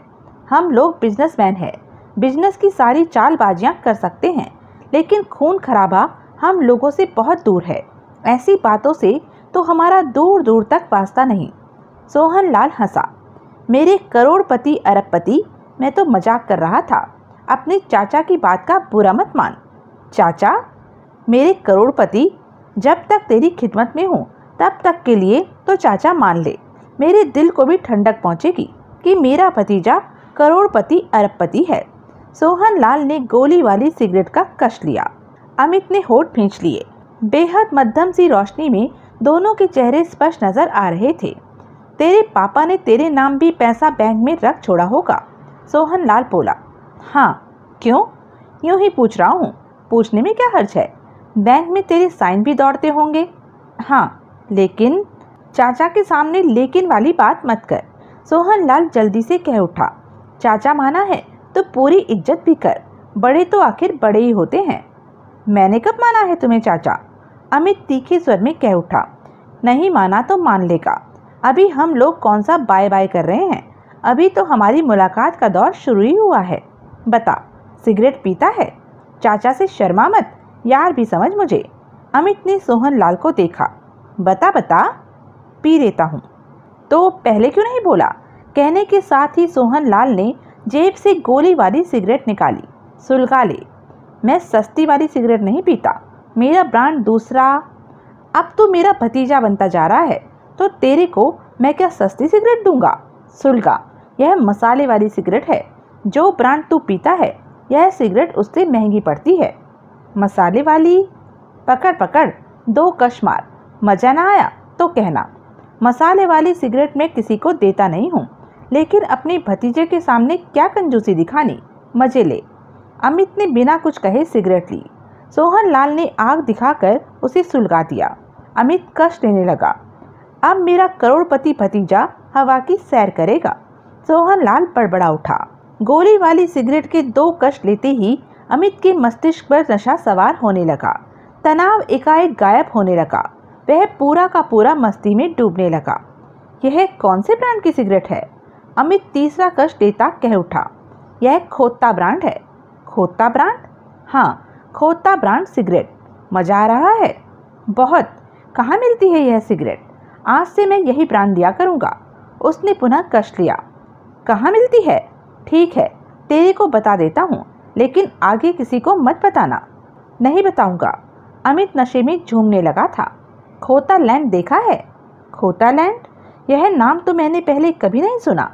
हम लोग बिजनेसमैन हैं, बिजनेस की सारी चालबाजियां कर सकते हैं, लेकिन खून खराबा हम लोगों से बहुत दूर है। ऐसी बातों से तो हमारा दूर दूर तक वास्ता नहीं। सोहनलाल हंसा। मेरे करोड़पति अरबपति, मैं तो मजाक कर रहा था। अपने चाचा की बात का बुरा मत मान। चाचा? मेरे करोड़पति, जब तक तेरी खिदमत में हूँ तब तक के लिए तो चाचा मान ले। मेरे दिल को भी ठंडक पहुँचेगी कि मेरा भतीजा करोड़पति अरबपति है। सोहनलाल ने गोली वाली सिगरेट का कश लिया। अमित ने होठ भींच लिए। बेहद मध्यम सी रोशनी में दोनों के चेहरे स्पष्ट नजर आ रहे थे। तेरे पापा ने तेरे नाम भी पैसा बैंक में रख छोड़ा होगा, सोहनलाल बोला। हाँ, क्यों? यूं ही पूछ रहा हूँ। पूछने में क्या हर्ज है? बैंक में तेरे साइन भी दौड़ते होंगे। हाँ, लेकिन चाचा के सामने लेकिन वाली बात मत कर, सोहनलाल जल्दी से कह उठा। चाचा माना है तो पूरी इज्जत भी कर। बड़े तो आखिर बड़े ही होते हैं। मैंने कब माना है तुम्हें चाचा? अमित तीखे स्वर में कह उठा। नहीं माना तो मान लेगा। अभी हम लोग कौन सा बाय बाय कर रहे हैं? अभी तो हमारी मुलाकात का दौर शुरू ही हुआ है। बता, सिगरेट पीता है? चाचा से शर्मा मत, यार भी समझ मुझे। अमित ने सोहनलाल को देखा। बता बता। पी लेता हूँ। तो पहले क्यों नहीं बोला? कहने के साथ ही सोहन लाल ने जेब से गोली वाली सिगरेट निकाली। सुलगा ले, मैं सस्ती वाली सिगरेट नहीं पीता, मेरा ब्रांड दूसरा। अब तो मेरा भतीजा बनता जा रहा है तो तेरे को मैं क्या सस्ती सिगरेट दूंगा? सुलगा, यह मसाले वाली सिगरेट है, जो ब्रांड तू पीता है यह सिगरेट उससे महंगी पड़ती है। मसाले वाली? पकड़ पकड़, 2 कश मार, मजा ना आया तो कहना। मसाले वाली सिगरेट मैं किसी को देता नहीं हूँ, लेकिन अपने भतीजे के सामने क्या कंजूसी दिखानी, मजे ले। अमित ने बिना कुछ कहे सिगरेट ली। सोहन लाल ने आग दिखाकर उसे सुलगा दिया। अमित कश लेने लगा। अब मेरा करोड़पति भतीजा हवा की सैर करेगा। सोहन लाल बड़बड़ा उठा। गोली वाली सिगरेट के 2 कश लेते ही अमित के मस्तिष्क पर नशा सवार होने लगा। तनाव एकाएक गायब होने लगा। वह पूरा का पूरा मस्ती में डूबने लगा। यह कौन से ब्रांड की सिगरेट है? अमित तीसरा कश लेता कह उठा। यह खोता ब्रांड है। खोता ब्रांड? हाँ, खोता ब्रांड सिगरेट। मजा आ रहा है? बहुत। कहाँ मिलती है यह सिगरेट? आज से मैं यही ब्रांड लिया करूँगा। उसने पुनः कश लिया। कहाँ मिलती है? ठीक है, तेरे को बता देता हूँ, लेकिन आगे किसी को मत बताना। नहीं बताऊँगा। अमित नशे में झूमने लगा था। खोता लैंड देखा है? खोता लैंड? यह नाम तो मैंने पहले कभी नहीं सुना।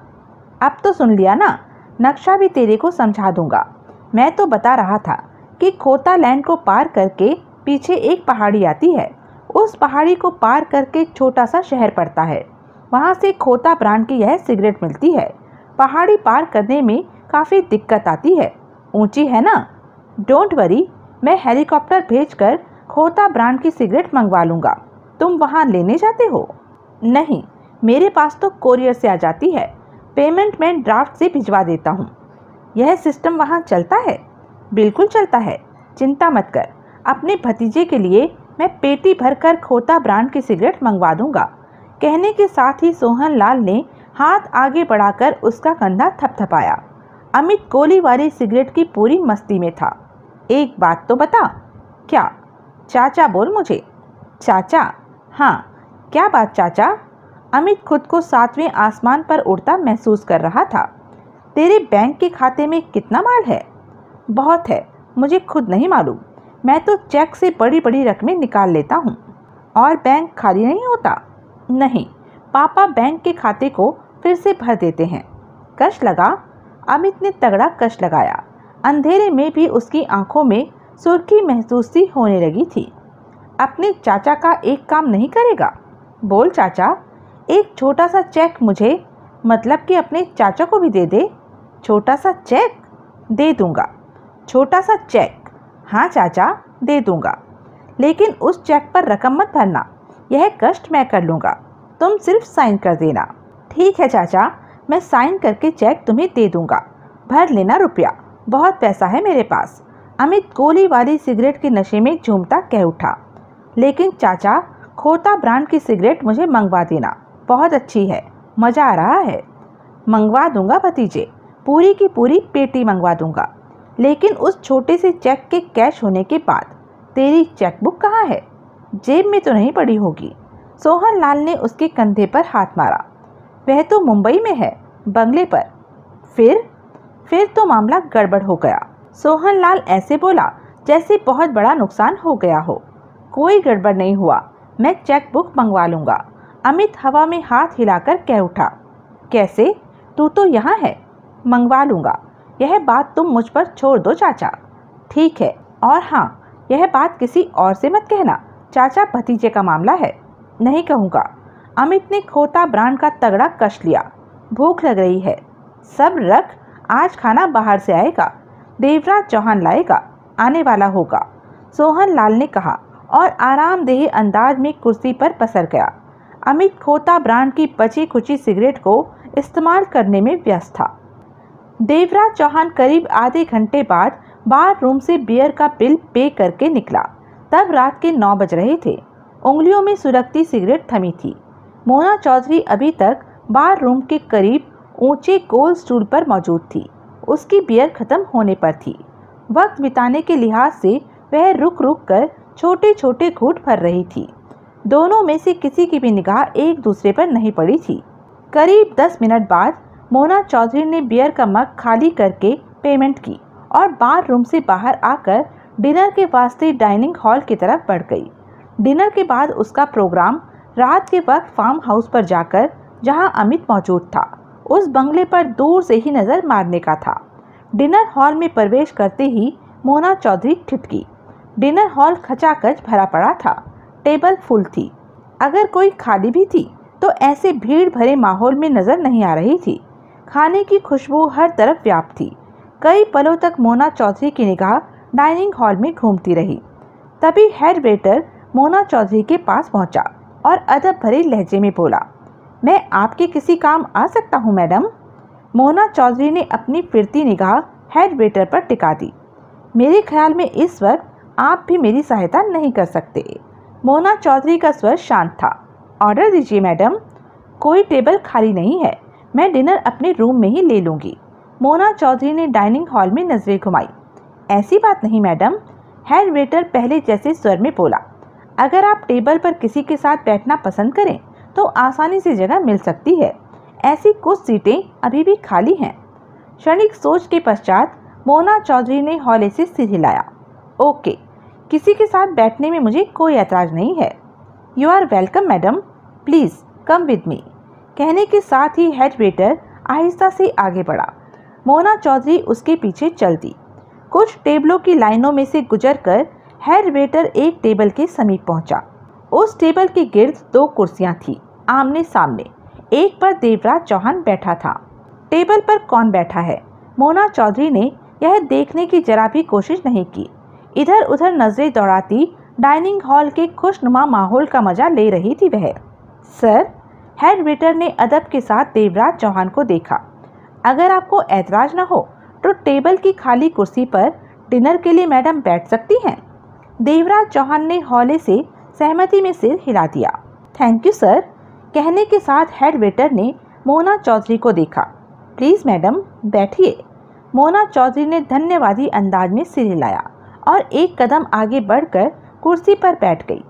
अब तो सुन लिया ना, नक्शा भी तेरे को समझा दूंगा। मैं तो बता रहा था कि खोता लैंड को पार करके पीछे एक पहाड़ी आती है। उस पहाड़ी को पार करके छोटा सा शहर पड़ता है। वहाँ से खोता ब्रांड की यह सिगरेट मिलती है। पहाड़ी पार करने में काफ़ी दिक्कत आती है, ऊंची है ना। डोंट वरी, मैं हेलीकॉप्टर भेजकर खोता ब्रांड की सिगरेट मंगवा लूँगा। तुम वहाँ लेने जाते हो? नहीं, मेरे पास तो कोरियर से आ जाती है। पेमेंट मैं ड्राफ्ट से भिजवा देता हूँ। यह सिस्टम वहाँ चलता है? बिल्कुल चलता है, चिंता मत कर। अपने भतीजे के लिए मैं पेटी भरकर खोता ब्रांड की सिगरेट मंगवा दूंगा। कहने के साथ ही सोहन लाल ने हाथ आगे बढ़ाकर उसका कंधा थपथपाया। अमित गोली वाली सिगरेट की पूरी मस्ती में था। एक बात तो बता। क्या? चाचा बोल मुझे। चाचा? हाँ, क्या बात चाचा? अमित खुद को 7वें आसमान पर उड़ता महसूस कर रहा था। तेरे बैंक के खाते में कितना माल है? बहुत है, मुझे खुद नहीं मालूम। मैं तो चेक से बड़ी बड़ी रकमें निकाल लेता हूँ। और बैंक खाली नहीं होता? नहीं, पापा बैंक के खाते को फिर से भर देते हैं। कश लगा? अमित ने तगड़ा कश लगाया। अंधेरे में भी उसकी आंखों में सुर्खी महसूस सी होने लगी थी। अपने चाचा का एक काम नहीं करेगा? बोल चाचा। एक छोटा सा चेक मुझे, मतलब कि अपने चाचा को भी दे दे। छोटा सा चेक? दे दूंगा। छोटा सा चेक? हाँ चाचा, दे दूंगा, लेकिन उस चेक पर रकम मत भरना। यह कष्ट मैं कर लूँगा, तुम सिर्फ साइन कर देना। ठीक है चाचा, मैं साइन करके चेक तुम्हें दे दूंगा। भर लेना रुपया, बहुत पैसा है मेरे पास। अमित गोली वाली सिगरेट के नशे में झूमता कह उठा। लेकिन चाचा, खोता ब्रांड की सिगरेट मुझे मंगवा देना, बहुत अच्छी है, मज़ा आ रहा है। मंगवा दूंगा भतीजे, पूरी की पूरी पेटी मंगवा दूंगा, लेकिन उस छोटे से चेक के कैश होने के बाद। तेरी चेकबुक कहाँ है? जेब में तो नहीं पड़ी होगी। सोहन लाल ने उसके कंधे पर हाथ मारा। वह तो मुंबई में है, बंगले पर। फिर तो मामला गड़बड़ हो गया। सोहन लाल ऐसे बोला जैसे बहुत बड़ा नुकसान हो गया हो। कोई गड़बड़ नहीं हुआ, मैं चेकबुक मंगवा लूँगा। अमित हवा में हाथ हिलाकर कह उठा। कैसे? तू तो यहाँ है। मंगवा लूँगा, यह बात तुम मुझ पर छोड़ दो चाचा। ठीक है, और हाँ, यह बात किसी और से मत कहना। चाचा, भतीजे का मामला है। नहीं कहूँगा। अमित ने खोता ब्रांड का तगड़ा कश लिया। भूख लग रही है। सब रख, आज खाना बाहर से आएगा, देवराज चौहान लाएगा, आने वाला होगा, सोहन लाल ने कहा और आरामदेह अंदाज में कुर्सी पर पसर गया। अमित खोता ब्रांड की बची खुची सिगरेट को इस्तेमाल करने में व्यस्त था। देवराज चौहान करीब आधे घंटे बाद बार रूम से बियर का बिल पे करके निकला। तब रात के 9 बज रहे थे। उंगलियों में सुलगती सिगरेट थमी थी। मोना चौधरी अभी तक बार रूम के करीब ऊंचे गोल स्टूल पर मौजूद थी। उसकी बियर खत्म होने पर थी। वक्त बिताने के लिहाज से वह रुक रुक कर छोटे छोटे घूंट भर रही थी। दोनों में से किसी की भी निगाह एक दूसरे पर नहीं पड़ी थी। करीब 10 मिनट बाद मोना चौधरी ने बियर का मग खाली करके पेमेंट की और बार रूम से बाहर आकर डिनर के वास्ते डाइनिंग हॉल की तरफ बढ़ गई। डिनर के बाद उसका प्रोग्राम रात के वक्त फार्म हाउस पर जाकर, जहां अमित मौजूद था, उस बंगले पर दूर से ही नजर मारने का था। डिनर हॉल में प्रवेश करते ही मोना चौधरी ठिठकी। डिनर हॉल खचाखच भरा पड़ा था। टेबल फुल थी। अगर कोई खाली भी थी तो ऐसे भीड़ भरे माहौल में नजर नहीं आ रही थी। खाने की खुशबू हर तरफ व्याप्त थी। कई पलों तक मोना चौधरी की निगाह डाइनिंग हॉल में घूमती रही। तभी हेड वेटर मोना चौधरी के पास पहुंचा और अदब भरे लहजे में बोला, मैं आपके किसी काम आ सकता हूं मैडम? मोना चौधरी ने अपनी फिरती निगाह हेड वेटर पर टिका दी। मेरे ख्याल में इस वक्त आप भी मेरी सहायता नहीं कर सकते। मोना चौधरी का स्वर शांत था। ऑर्डर दीजिए मैडम। कोई टेबल खाली नहीं है, मैं डिनर अपने रूम में ही ले लूँगी। मोना चौधरी ने डाइनिंग हॉल में नजरें घुमाई। ऐसी बात नहीं मैडम, हेड वेटर पहले जैसे स्वर में बोला। अगर आप टेबल पर किसी के साथ बैठना पसंद करें तो आसानी से जगह मिल सकती है। ऐसी कुछ सीटें अभी भी खाली हैं। क्षणिक सोच के पश्चात मोना चौधरी ने हौले से सिर हिलाया। ओके, किसी के साथ बैठने में मुझे कोई ऐतराज नहीं है। You are welcome madam, please come with me. कहने के साथ ही हेड वेटर आहिस्ता से आगे बढ़ा। मोना चौधरी उसके पीछे चल दी। कुछ टेबलों की लाइनों में से गुजरकर हेड वेटर एक टेबल के समीप पहुंचा। उस टेबल के गिर्द 2 कुर्सियां थीं, आमने सामने। एक पर देवराज चौहान बैठा था। टेबल पर कौन बैठा है, मोना चौधरी ने यह देखने की जरा भी कोशिश नहीं की। इधर उधर नजरें दौड़ाती डाइनिंग हॉल के खुशनुमा माहौल का मजा ले रही थी वह। सर, हेड वेटर ने अदब के साथ देवराज चौहान को देखा। अगर आपको ऐतराज न हो तो टेबल की खाली कुर्सी पर डिनर के लिए मैडम बैठ सकती हैं। देवराज चौहान ने हौले से सहमति में सिर हिला दिया। Thank you sir. कहने के साथ हेड वेटर ने मोना चौधरी को देखा। प्लीज़ मैडम बैठिए। मोना चौधरी ने धन्यवादी अंदाज में सिर हिलाया और एक कदम आगे बढ़कर कुर्सी पर बैठ गई।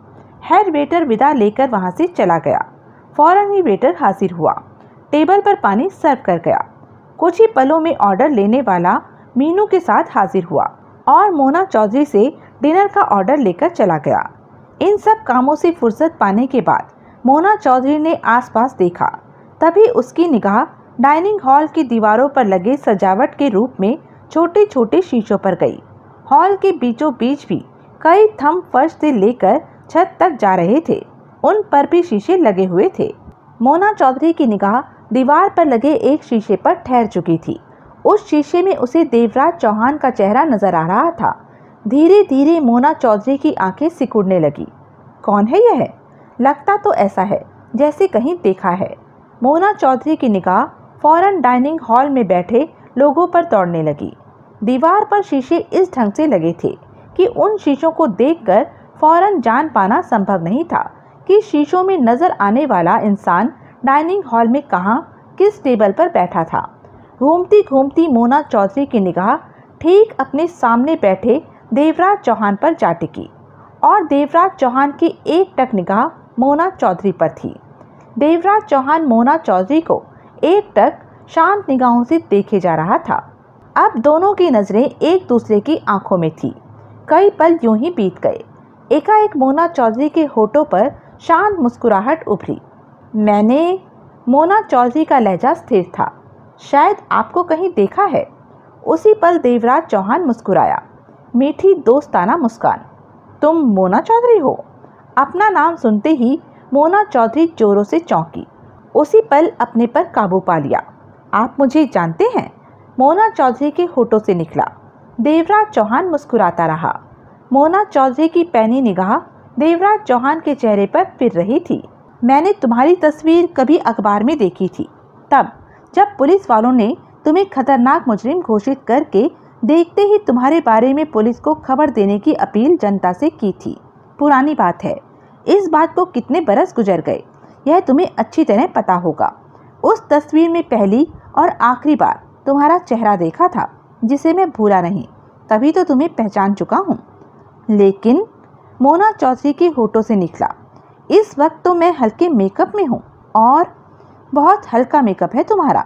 हेड वेटर विदा लेकर वहां से चला गया। फौरन ही वेटर हाजिर हुआ। टेबल पर पानी सर्व कर गया। कुछ ही पलों में ऑर्डर लेने वाला मीनू के साथ हाजिर हुआ और मोना चौधरी से डिनर का ऑर्डर लेकर चला गया। इन सब कामों से फुर्सत पाने के बाद मोना चौधरी ने आसपास देखा। तभी उसकी निगाह डाइनिंग हॉल की दीवारों पर लगे सजावट के रूप में छोटे छोटे शीशों पर गई। हॉल के बीचों बीच भी कई थंब फर्श से लेकर छत तक जा रहे थे। उन पर भी शीशे लगे हुए थे। मोना चौधरी की निगाह दीवार पर लगे एक शीशे पर ठहर चुकी थी। उस शीशे में उसे देवराज चौहान का चेहरा नजर आ रहा था। धीरे धीरे मोना चौधरी की आंखें सिकुड़ने लगी। कौन है यह? लगता तो ऐसा है जैसे कहीं देखा है। मोना चौधरी की निगाह फौरन डाइनिंग हॉल में बैठे लोगों पर दौड़ने लगी। दीवार पर शीशे इस ढंग से लगे थे कि उन शीशों को देखकर फौरन जान पाना संभव नहीं था कि शीशों में नजर आने वाला इंसान डाइनिंग हॉल में कहाँ, किस टेबल पर बैठा था। घूमती घूमती मोना चौधरी की निगाह ठीक अपने सामने बैठे देवराज चौहान पर जा टिकी और देवराज चौहान की एक टक निगाह मोना चौधरी पर थी। देवराज चौहान मोना चौधरी को एक टक शांत निगाहों से देखे जा रहा था। अब दोनों की नज़रें एक दूसरे की आंखों में थी। कई पल यूं ही बीत गए। एकाएक मोना चौधरी के होठों पर शांत मुस्कुराहट उभरी। मैंने, मोना चौधरी का लहजा स्थिर था। शायद आपको कहीं देखा है। उसी पल देवराज चौहान मुस्कुराया, मीठी दोस्ताना मुस्कान। तुम मोना चौधरी हो? अपना नाम सुनते ही मोना चौधरी जोरों से चौंकी। उसी पल अपने पर काबू पा लिया। आप मुझे जानते हैं? मोना चौधरी के होठों से निकला। देवराज चौहान मुस्कुराता रहा। मोना चौधरी की पैनी निगाह देवराज चौहान के चेहरे पर फिर रही थी। मैंने तुम्हारी तस्वीर कभी अखबार में देखी थी, तब जब पुलिस वालों ने तुम्हें खतरनाक मुजरिम घोषित करके देखते ही तुम्हारे बारे में पुलिस को खबर देने की अपील जनता से की थी। पुरानी बात है। इस बात को कितने बरस गुजर गए, यह तुम्हें अच्छी तरह पता होगा। उस तस्वीर में पहली और आखिरी बार तुम्हारा चेहरा देखा था, जिसे मैं भूला नहीं। तभी तो तुम्हें पहचान चुका हूँ। लेकिन मोना चौधरी के होठों से निकला, इस वक्त तो मैं हल्के मेकअप में हूँ। और बहुत हल्का मेकअप है तुम्हारा।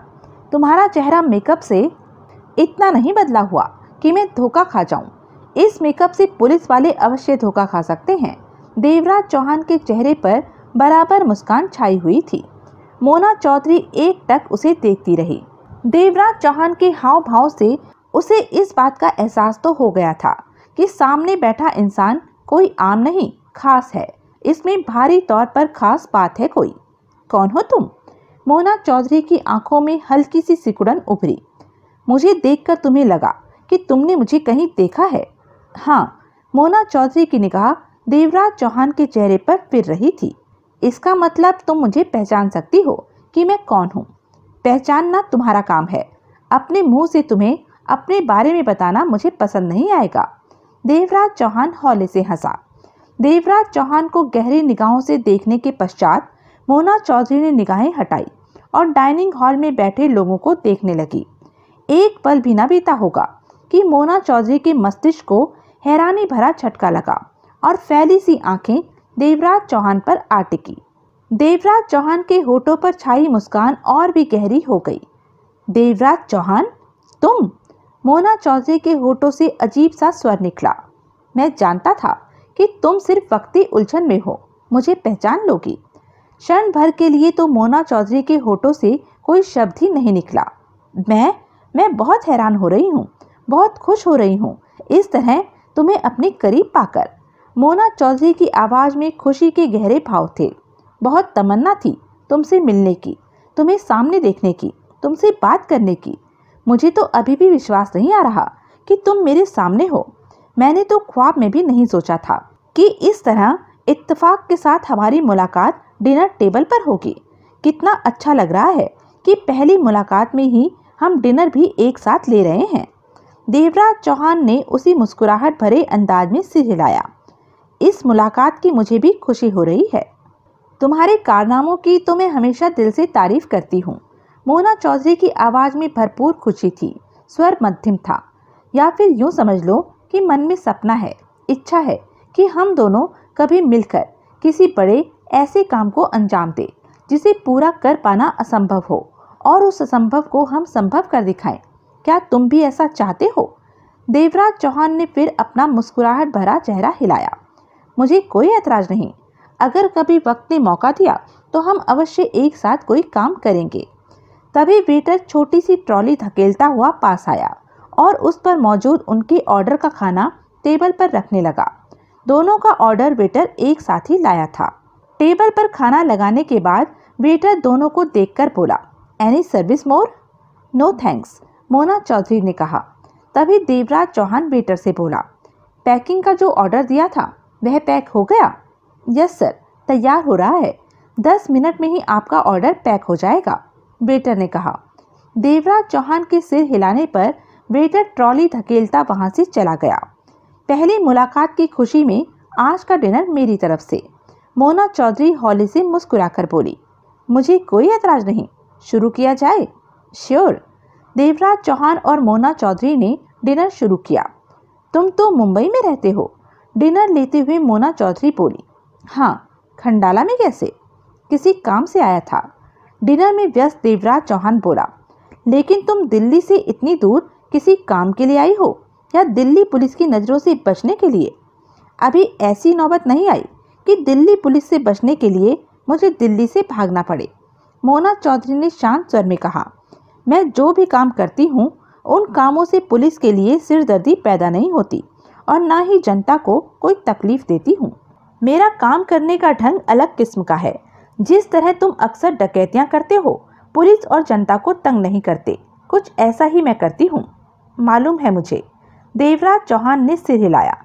तुम्हारा चेहरा मेकअप से इतना नहीं बदला हुआ कि मैं धोखा खा जाऊं। इस मेकअप से पुलिस वाले अवश्य धोखा खा सकते हैं। देवराज चौहान के चेहरे पर बराबर मुस्कान छाई हुई थी। मोना चौधरी एकटक उसे देखती रही। देवराज चौहान के हाव भाव से उसे इस बात का एहसास तो हो गया था कि सामने बैठा इंसान कोई आम नहीं, खास है। इसमें भारी तौर पर खास बात है कोई। कौन हो तुम? मोना चौधरी की आंखों में हल्की सी सिकुड़न उभरी। मुझे देखकर तुम्हें लगा कि तुमने मुझे कहीं देखा है। हाँ, मोना चौधरी की निगाह देवराज चौहान के चेहरे पर फिर रही थी। इसका मतलब तुम मुझे पहचान सकती हो कि मैं कौन हूँ। पहचानना तुम्हारा काम है। अपने मुंह से तुम्हें अपने बारे में बताना मुझे पसंद नहीं आएगा। देवराज चौहान हौले से हंसा। देवराज चौहान को गहरी निगाहों से देखने के पश्चात मोना चौधरी ने निगाहें हटाई और डाइनिंग हॉल में बैठे लोगों को देखने लगी। एक पल भी न बीता होगा कि मोना चौधरी के मस्तिष्क को हैरानी भरा झटका लगा और फैली सी आंखें देवराज चौहान पर आ टिकी। देवराज चौहान के होठों पर छाई मुस्कान और भी गहरी हो गई। देवराज चौहान, तुम? मोना चौधरी के होठों से अजीब सा स्वर निकला। मैं जानता था कि तुम सिर्फ वक्ती उलझन में हो, मुझे पहचान लोगी। क्षण भर के लिए तो मोना चौधरी के होठों से कोई शब्द ही नहीं निकला। मैं बहुत हैरान हो रही हूँ, बहुत खुश हो रही हूँ इस तरह तुम्हें अपने करीब पाकर। मोना चौधरी की आवाज़ में खुशी के गहरे भाव थे। बहुत तमन्ना थी तुमसे मिलने की, तुम्हें सामने देखने की, तुमसे बात करने की। मुझे तो अभी भी विश्वास नहीं आ रहा कि तुम मेरे सामने हो। मैंने तो ख्वाब में भी नहीं सोचा था कि इस तरह इत्तेफाक के साथ हमारी मुलाकात डिनर टेबल पर होगी। कितना अच्छा लग रहा है कि पहली मुलाकात में ही हम डिनर भी एक साथ ले रहे हैं। देवराज चौहान ने उसी मुस्कुराहट भरे अंदाज में सिर हिलाया। इस मुलाकात की मुझे भी खुशी हो रही है। तुम्हारे कारनामों की तो मैं हमेशा दिल से तारीफ करती हूँ। मोना चौधरी की आवाज़ में भरपूर खुशी थी। स्वर मध्यम था, या फिर यूँ समझ लो कि मन में सपना है, इच्छा है कि हम दोनों कभी मिलकर किसी बड़े ऐसे काम को अंजाम दें जिसे पूरा कर पाना असंभव हो और उस असंभव को हम संभव कर दिखाएं। क्या तुम भी ऐसा चाहते हो? देवराज चौहान ने फिर अपना मुस्कुराहट भरा चेहरा हिलाया। मुझे कोई ऐतराज नहीं। अगर कभी वक्त ने मौका दिया तो हम अवश्य एक साथ कोई काम करेंगे। तभी वेटर छोटी सी ट्रॉली धकेलता हुआ पास आया और उस पर मौजूद उनके ऑर्डर का खाना टेबल पर रखने लगा। दोनों का ऑर्डर वेटर एक साथ ही लाया था। टेबल पर खाना लगाने के बाद वेटर दोनों को देखकर बोला, एनी सर्विस मोर? नो थैंक्स, मोना चौधरी ने कहा। तभी देवराज चौहान वेटर से बोला, पैकिंग का जो ऑर्डर दिया था वह पैक हो गया? यस सर, तैयार हो रहा है। 10 मिनट में ही आपका ऑर्डर पैक हो जाएगा, वेटर ने कहा। देवराज चौहान के सिर हिलाने पर वेटर ट्रॉली धकेलता वहां से चला गया। पहली मुलाकात की खुशी में आज का डिनर मेरी तरफ से, मोना चौधरी हौले से मुस्कुराकर बोली। मुझे कोई ऐतराज नहीं, शुरू किया जाए? श्योर। देवराज चौहान और मोना चौधरी ने डिनर शुरू किया। तुम तो मुंबई में रहते हो? डिनर लेते हुए मोना चौधरी बोली। हाँ, खंडाला में कैसे? किसी काम से आया था, डिनर में व्यस्त देवराज चौहान बोला। लेकिन तुम दिल्ली से इतनी दूर किसी काम के लिए आई हो या दिल्ली पुलिस की नज़रों से बचने के लिए? अभी ऐसी नौबत नहीं आई कि दिल्ली पुलिस से बचने के लिए मुझे दिल्ली से भागना पड़े, मोना चौधरी ने शांत स्वर में कहा। मैं जो भी काम करती हूँ उन कामों से पुलिस के लिए सिरदर्दी पैदा नहीं होती और ना ही जनता को कोई तकलीफ देती हूँ। मेरा काम करने का ढंग अलग किस्म का है। जिस तरह तुम अक्सर डकैतियाँ करते हो, पुलिस और जनता को तंग नहीं करते, कुछ ऐसा ही मैं करती हूँ। मालूम है मुझे, देवराज चौहान ने सिर हिलाया।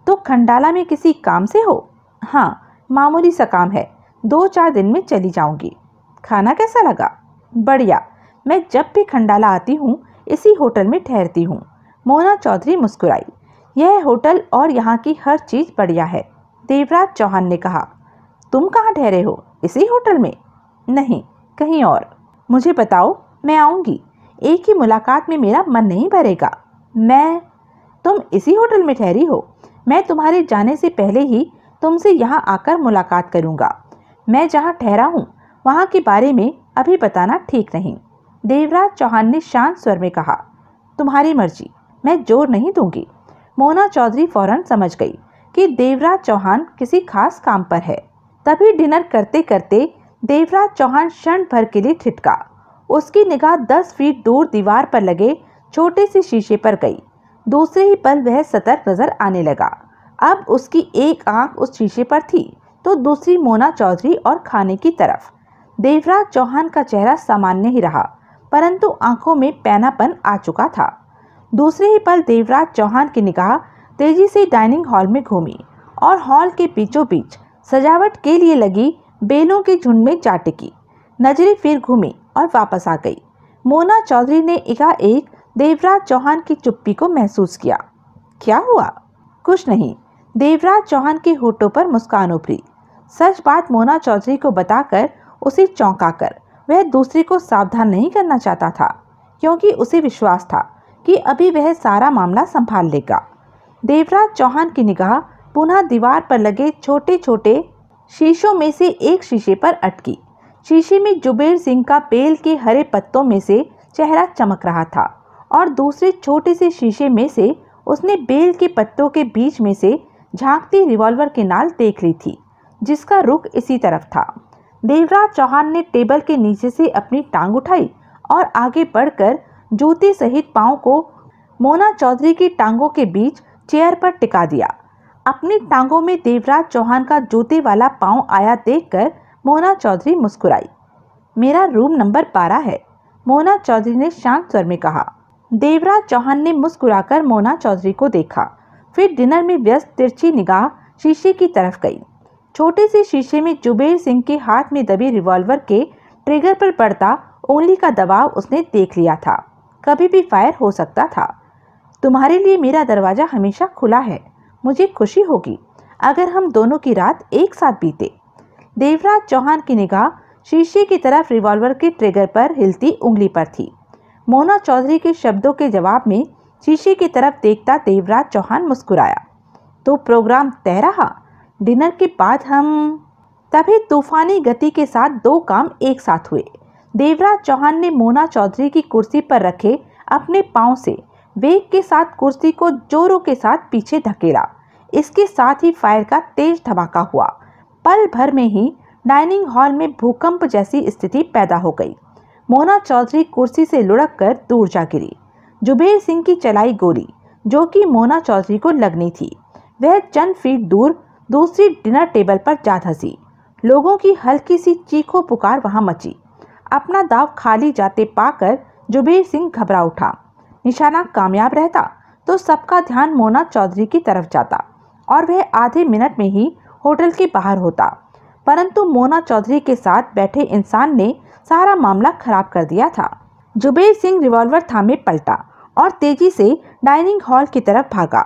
तो खंडाला में किसी काम से हो? हाँ, मामूली सा काम है, 2-4 दिन में चली जाऊंगी। खाना कैसा लगा? बढ़िया, मैं जब भी खंडाला आती हूँ इसी होटल में ठहरती हूँ, मोना चौधरी मुस्कुराई। यह होटल और यहाँ की हर चीज़ बढ़िया है, देवराज चौहान ने कहा। तुम कहाँ ठहरे हो? इसी होटल में? नहीं, कहीं और। मुझे बताओ, मैं आऊँगी। एक ही मुलाकात में मेरा मन नहीं भरेगा। तुम इसी होटल में ठहरी हो? मैं तुम्हारे जाने से पहले ही तुमसे यहाँ आकर मुलाकात करूँगा। मैं जहाँ ठहरा हूँ वहाँ के बारे में अभी बताना ठीक नहीं। देवराज चौहान ने शांत स्वर में कहा। तुम्हारी मर्जी, मैं जोर नहीं दूंगी। मोना चौधरी फौरन समझ गई कि देवराज चौहान किसी खास काम पर है। तभी डिनर करते करते देवराज चौहान क्षण भर के लिए ठिठका। उसकी निगाह 10 फीट दूर दीवार पर लगे छोटे से शीशे पर गई। दूसरे ही पल वह सतर्क नजर आने लगा। अब उसकी एक आंख उस शीशे पर थी तो दूसरी मोना चौधरी और खाने की तरफ। देवराज चौहान का चेहरा सामान्य ही रहा, परंतु आंखों में पैनापन आ चुका था। दूसरे ही पल देवराज चौहान की निगाह तेजी से डाइनिंग हॉल में घूमी और हॉल के बीचों बीच सजावट के लिए लगी बेलों के झुंड में जा टिकी। नजरें फिर घूमी और वापस आ गई। मोना चौधरी ने एकाएक देवराज चौहान की चुप्पी को महसूस किया। क्या हुआ? कुछ नहीं। देवराज चौहान के होठों पर मुस्कान उभरी। सच बात मोना चौधरी को बताकर उसे चौंकाकर वह दूसरे को सावधान नहीं करना चाहता था, क्योंकि उसे विश्वास था कि अभी वह सारा मामला संभाल लेगा। देवराज चौहान की निगाह पुनः दीवार पर लगे छोटे छोटे शीशों में से एक शीशे पर अटकी। शीशे में जुबेर सिंह का बेल के हरे पत्तों में से चेहरा चमक रहा था और दूसरे छोटे से शीशे में से उसने बेल के पत्तों के बीच में से झांकती रिवॉल्वर की नाल देख ली थी, जिसका रुख इसी तरफ था। देवराज चौहान ने टेबल के नीचे से अपनी टांग उठाई और आगे बढ़कर जूते सहित पांव को मोना चौधरी की टांगों के बीच चेयर पर टिका दिया। अपनी टांगों में देवराज चौहान का जूते वाला पांव आया देखकर मोना चौधरी मुस्कुराई। मेरा रूम नंबर 12 है, मोना चौधरी ने शांत स्वर में कहा। देवराज चौहान ने मुस्कुराकर मोना चौधरी को देखा, फिर डिनर में व्यस्त तिरछी निगाह शीशे की तरफ गई। छोटे से शीशे में जुबेर सिंह के हाथ में दबी रिवॉल्वर के ट्रिगर पर पड़ता उंगली का दबाव उसने देख लिया था। कभी भी फायर हो सकता था। तुम्हारे लिए मेरा दरवाजा हमेशा खुला है। मुझे खुशी होगी अगर हम दोनों की रात एक साथ बीते। देवराज चौहान की निगाह शीशे की तरफ रिवॉल्वर के ट्रिगर पर हिलती उंगली पर थी। मोना चौधरी के शब्दों के जवाब में शीशे की तरफ देखता देवराज चौहान मुस्कुराया। तो प्रोग्राम तय रहा। डिनर के बाद हम। तभी तूफानी गति के साथ 2 काम एक साथ हुए। देवराज चौहान ने मोना चौधरी की कुर्सी पर रखे अपने पांव से वेग के साथ कुर्सी को जोरों के साथ पीछे धकेला। इसके साथ ही फायर का तेज धमाका हुआ। पल भर में ही डाइनिंग हॉल में भूकंप जैसी स्थिति पैदा हो गई। मोना चौधरी कुर्सी से लुढ़क कर दूर जा गिरी। जुबेर सिंह की चलाई गोली, जो कि मोना चौधरी को लगनी थी, वह चंद फीट दूर दूसरी डिनर टेबल पर जा धंसी। लोगों की हल्की सी चीखों पुकार वहां मची। अपना दाव खाली जाते पाकर जुबेर सिंह घबरा उठा। निशाना कामयाब रहता तो सबका ध्यान मोना चौधरी की तरफ जाता और वह आधे मिनट में ही होटल के बाहर होता, परंतु मोना चौधरी के साथ बैठे इंसान ने सारा मामला खराब कर दिया था। जुबेर सिंह रिवॉल्वर थामे पलटा और तेजी से डाइनिंग हॉल की तरफ भागा।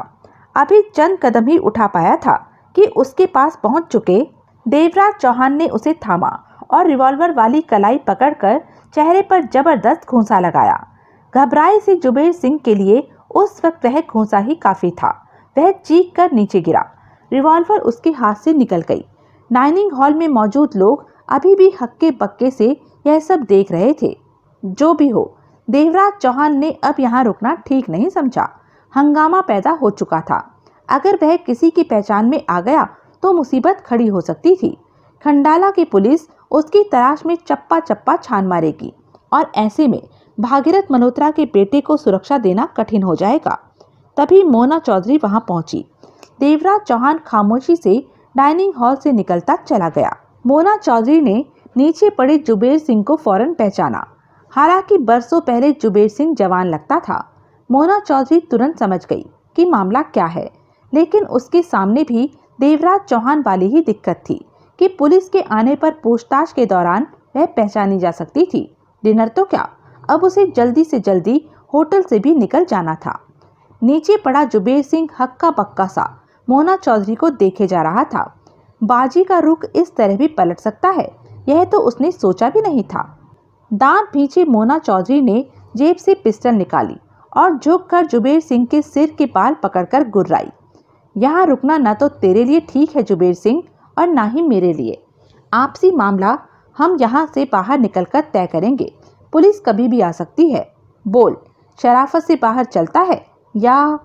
अभी चंद कदम ही उठा पाया था कि उसके पास पहुंच चुके देवराज चौहान ने उसे थामा और रिवॉल्वर वाली कलाई पकड़कर चेहरे पर जबरदस्त घूंसा लगाया। घबराए से जुबेर सिंह के लिए उस वक्त वह घूंसा ही काफी था। वह चीख कर नीचे गिरा। रिवॉल्वर उसके हाथ से निकल गई। डाइनिंग हॉल में मौजूद लोग अभी भी हक्के बक्के से यह सब देख रहे थे। जो भी हो, देवराज चौहान ने अब यहाँ रुकना ठीक नहीं समझा। हंगामा पैदा हो चुका था। अगर वह किसी की पहचान में आ गया तो मुसीबत खड़ी हो सकती थी। खंडाला की पुलिस उसकी तलाश में चप्पा चप्पा छान मारेगी और ऐसे में भागीरथ मल्होत्रा के बेटे को सुरक्षा देना कठिन हो जाएगा। तभी मोना चौधरी वहां पहुंची। देवराज चौहान खामोशी से डाइनिंग हॉल से निकलता चला गया। मोना चौधरी ने नीचे पड़े जुबेर सिंह को फौरन पहचाना। हालांकि बरसों पहले जुबेर सिंह जवान लगता था। मोना चौधरी तुरंत समझ गई कि मामला क्या है, लेकिन उसके सामने भी देवराज चौहान वाली ही दिक्कत थी कि पुलिस के आने पर पूछताछ के दौरान वह पहचानी जा सकती थी। डिनर तो क्या, अब उसे जल्दी से जल्दी होटल से भी निकल जाना था। नीचे पड़ा जुबेर सिंह हक्का बक्का सा मोना चौधरी को देखे जा रहा था। बाजी का रुख इस तरह भी पलट सकता है, यह तो उसने सोचा भी नहीं था। दांत भींचे मोना चौधरी ने जेब से पिस्टल निकाली और झुककर जुबेर सिंह के सिर के बाल पकड़कर गुर्राई। यहाँ रुकना न तो तेरे लिए ठीक है जुबेर सिंह, और ना ही मेरे लिए। आपसी मामला हम यहाँ से बाहर निकलकर तय करेंगे। पुलिस कभी भी आ सकती है। बोल, शराफत से बाहर चलता है या?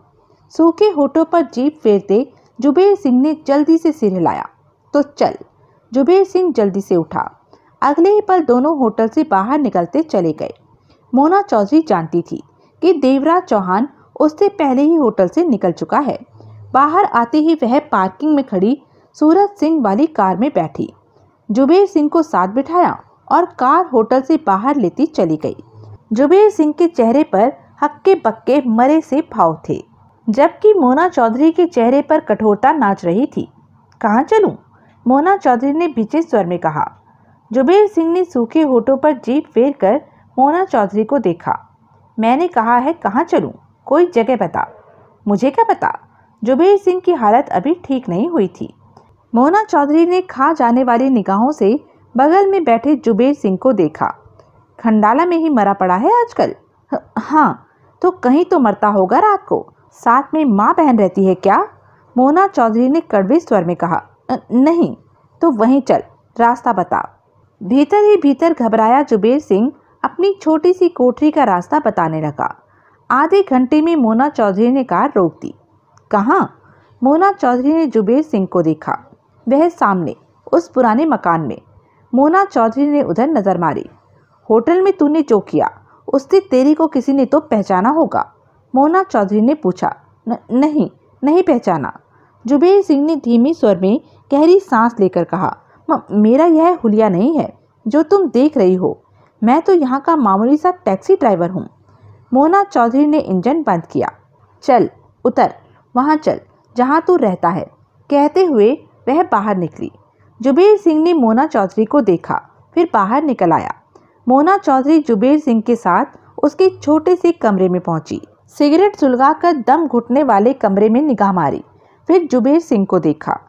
सूखे होठों पर जीभ फेरते जुबेर सिंह ने जल्दी से सिर हिलाया। तो चल। जुबेर सिंह जल्दी से उठा। अगले ही पल दोनों होटल से बाहर निकलते चले गए। मोना चौधरी जानती थी कि देवराज चौहान उससे पहले ही होटल से निकल चुका है। बाहर आते ही वह पार्किंग में खड़ी सूरज सिंह वाली कार में बैठी, जुबेर सिंह को साथ बिठाया और कार होटल से बाहर लेती चली गई। जुबेर सिंह के चेहरे पर हक्के बक्के मरे से भाव थे, जबकि मोना चौधरी के चेहरे पर कठोरता नाच रही थी। कहाँ चलूं? मोना चौधरी ने भीचे स्वर में कहा। जुबेर सिंह ने सूखे होठों पर जीभ फेर कर मोना चौधरी को देखा। मैंने कहा है कहाँ चलूं? कोई जगह बता। मुझे क्या पता? जुबेर सिंह की हालत अभी ठीक नहीं हुई थी। मोना चौधरी ने खा जाने वाली निगाहों से बगल में बैठे जुबेर सिंह को देखा। खंडाला में ही मरा पड़ा है आजकल? हाँ, तो कहीं तो मरता होगा रात को। साथ में माँ बहन रहती है क्या? मोना चौधरी ने कड़वे स्वर में कहा। नहीं। तो वहीं चल, रास्ता बता। भीतर ही भीतर घबराया जुबेर सिंह अपनी छोटी सी कोठरी का रास्ता बताने लगा। आधे घंटे में मोना चौधरी ने कार रोक दी। कहाँ? मोना चौधरी ने जुबेर सिंह को देखा। वह सामने उस पुराने मकान में। मोना चौधरी ने उधर नजर मारी। होटल में तूने जो किया उससे तेरी को किसी ने तो पहचाना होगा। मोना चौधरी ने पूछा। नहीं पहचाना। जुबेर सिंह ने धीमे स्वर में गहरी सांस लेकर कहा। मेरा यह हुलिया नहीं है जो तुम देख रही हो। मैं तो यहाँ का मामूली सा टैक्सी ड्राइवर हूँ। मोना चौधरी ने इंजन बंद किया। चल उतर, वहाँ चल जहाँ तू रहता है, कहते हुए वह बाहर निकली। जुबेर सिंह ने मोना चौधरी को देखा, फिर बाहर निकल आया। मोना चौधरी जुबेर सिंह के साथ उसके छोटे से कमरे में पहुंची। सिगरेट सुलगाकर दम घुटने वाले कमरे में निगाह मारी, फिर जुबेर सिंह को देखा।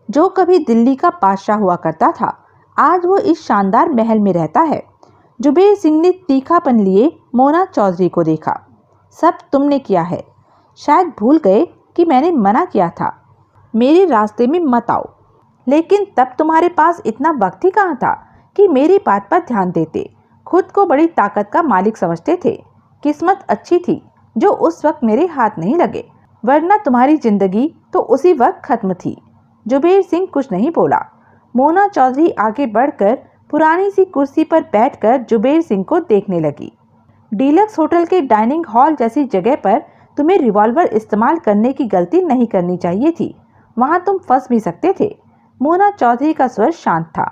जो कभी दिल्ली का बादशाह हुआ करता था, आज वो इस शानदार महल में रहता है। जुबेर सिंह ने तीखापन लिए मोना चौधरी को देखा। सब तुमने किया है। शायद भूल गए कि मैंने मना किया था, मेरे रास्ते में मत आओ। लेकिन तब तुम्हारे पास इतना वक्त ही कहाँ था कि मेरी बात पर ध्यान देते। खुद को बड़ी ताकत का मालिक समझते थे। किस्मत अच्छी थी जो उस वक्त मेरे हाथ नहीं लगे, वरना तुम्हारी जिंदगी तो उसी वक्त खत्म थी। जुबेर सिंह कुछ नहीं बोला। मोना चौधरी आगे बढ़कर पुरानी सी कुर्सी पर बैठकर जुबेर सिंह को देखने लगी। डीलक्स होटल के डाइनिंग हॉल जैसी जगह पर तुम्हें रिवॉल्वर इस्तेमाल करने की गलती नहीं करनी चाहिए थी। वहां तुम फंस भी सकते थे। मोना चौधरी का स्वर शांत था।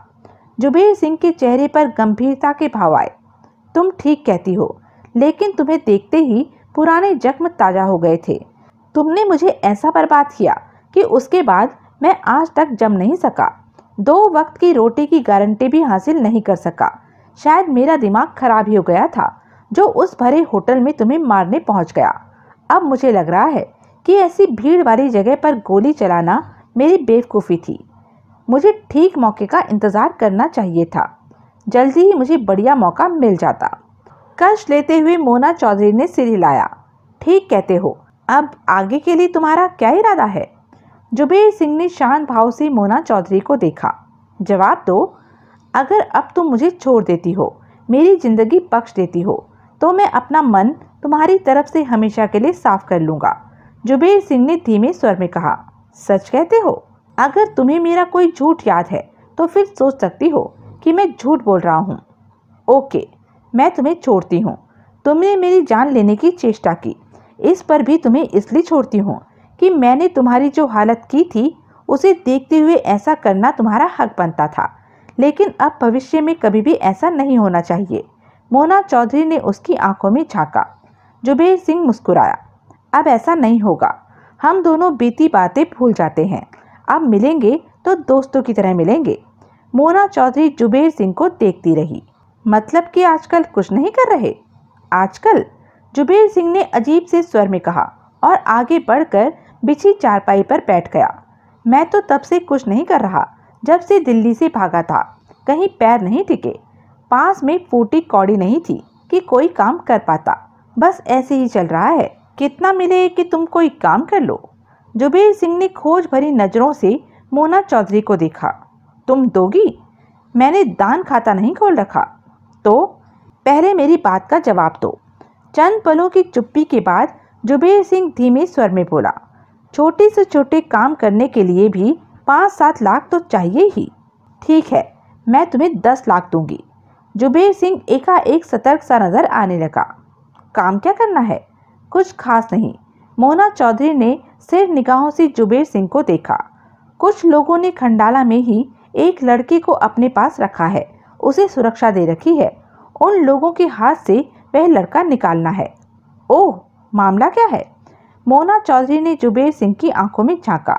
जुबेर सिंह के चेहरे पर गंभीरता के भाव आए। तुम ठीक कहती हो, लेकिन तुम्हें देखते ही पुराने जख्म ताजा हो गए थे। तुमने मुझे ऐसा बर्बाद किया कि उसके बाद मैं आज तक जम नहीं सका। 2 वक्त की रोटी की गारंटी भी हासिल नहीं कर सका। शायद मेरा दिमाग खराब ही हो गया था जो उस भरे होटल में तुम्हें मारने पहुंच गया। अब मुझे लग रहा है कि ऐसी भीड़ वाली जगह पर गोली चलाना मेरी बेवकूफ़ी थी। मुझे ठीक मौके का इंतज़ार करना चाहिए था। जल्दी ही मुझे बढ़िया मौका मिल जाता। कष्ट लेते हुए मोना चौधरी ने सिर हिलाया। ठीक कहते हो। अब आगे के लिए तुम्हारा क्या इरादा है? जुबेर सिंह ने शांत भाव से मोना चौधरी को देखा। जवाब दो। अगर अब तुम मुझे छोड़ देती हो, मेरी जिंदगी बख्श देती हो, तो मैं अपना मन तुम्हारी तरफ से हमेशा के लिए साफ कर लूँगा। जुबेर सिंह ने धीमे स्वर में कहा। सच कहते हो? अगर तुम्हें मेरा कोई झूठ याद है तो फिर सोच सकती हो कि मैं झूठ बोल रहा हूँ। ओके, मैं तुम्हें छोड़ती हूँ। तुमने मेरी जान लेने की चेष्टा की, इस पर भी तुम्हें इसलिए छोड़ती हूँ कि मैंने तुम्हारी जो हालत की थी उसे देखते हुए ऐसा करना तुम्हारा हक बनता था। लेकिन अब भविष्य में कभी भी ऐसा नहीं होना चाहिए। मोना चौधरी ने उसकी आंखों में झांका। जुबेर सिंह मुस्कुराया। अब ऐसा नहीं होगा। हम दोनों बीती बातें भूल जाते हैं। अब मिलेंगे तो दोस्तों की तरह मिलेंगे। मोना चौधरी जुबेर सिंह को देखती रही। मतलब कि आजकल कुछ नहीं कर रहे? आजकल? जुबेर सिंह ने अजीब से स्वर में कहा और आगे बढ़कर बिछी चारपाई पर बैठ गया। मैं तो तब से कुछ नहीं कर रहा जब से दिल्ली से भागा था। कहीं पैर नहीं टिके। पास में फूटी कौड़ी नहीं थी कि कोई काम कर पाता। बस ऐसे ही चल रहा है। कितना मिले कि तुम कोई काम कर लो? जुबेर सिंह ने खोज भरी नजरों से मोना चौधरी को देखा। तुम दोगी? मैंने दान खाता नहीं खोल रखा। तो पहले मेरी बात का जवाब दो। चंद पलों की चुप्पी के बाद जुबेर सिंह धीमे स्वर में बोला, छोटे से छोटे काम करने के लिए भी 5-7 लाख तो चाहिए ही। ठीक है, मैं तुम्हें 10 लाख दूंगी। जुबेर सिंह एकाएक सतर्क सा नजर आने लगा। काम क्या करना है? कुछ खास नहीं। मोना चौधरी ने सिर निगाहों से जुबेर सिंह को देखा। कुछ लोगों ने खंडाला में ही एक लड़के को अपने पास रखा है, उसे सुरक्षा दे रखी है। उन लोगों के हाथ से वह लड़का निकालना है। ओह, मामला क्या है? मोना चौधरी ने जुबेर सिंह की आंखों में झांका।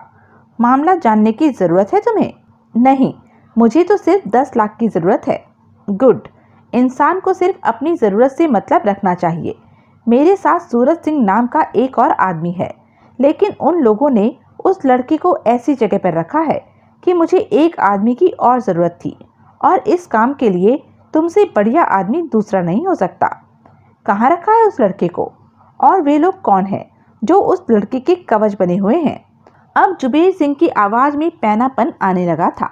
मामला जानने की जरूरत है तुम्हें? नहीं, मुझे तो सिर्फ 10 लाख की जरूरत है। गुड। इंसान को सिर्फ अपनी जरूरत से मतलब रखना चाहिए। मेरे साथ सूरज सिंह नाम का एक और आदमी है, लेकिन उन लोगों ने उस लड़के को ऐसी जगह पर रखा है कि मुझे एक आदमी की और ज़रूरत थी, और इस काम के लिए तुमसे बढ़िया आदमी दूसरा नहीं हो सकता। कहाँ रखा है उस लड़के को? और वे लोग कौन हैं जो उस लड़के के कवच बने हुए हैं? अब जुबेर सिंह की आवाज़ में पैनापन आने लगा था।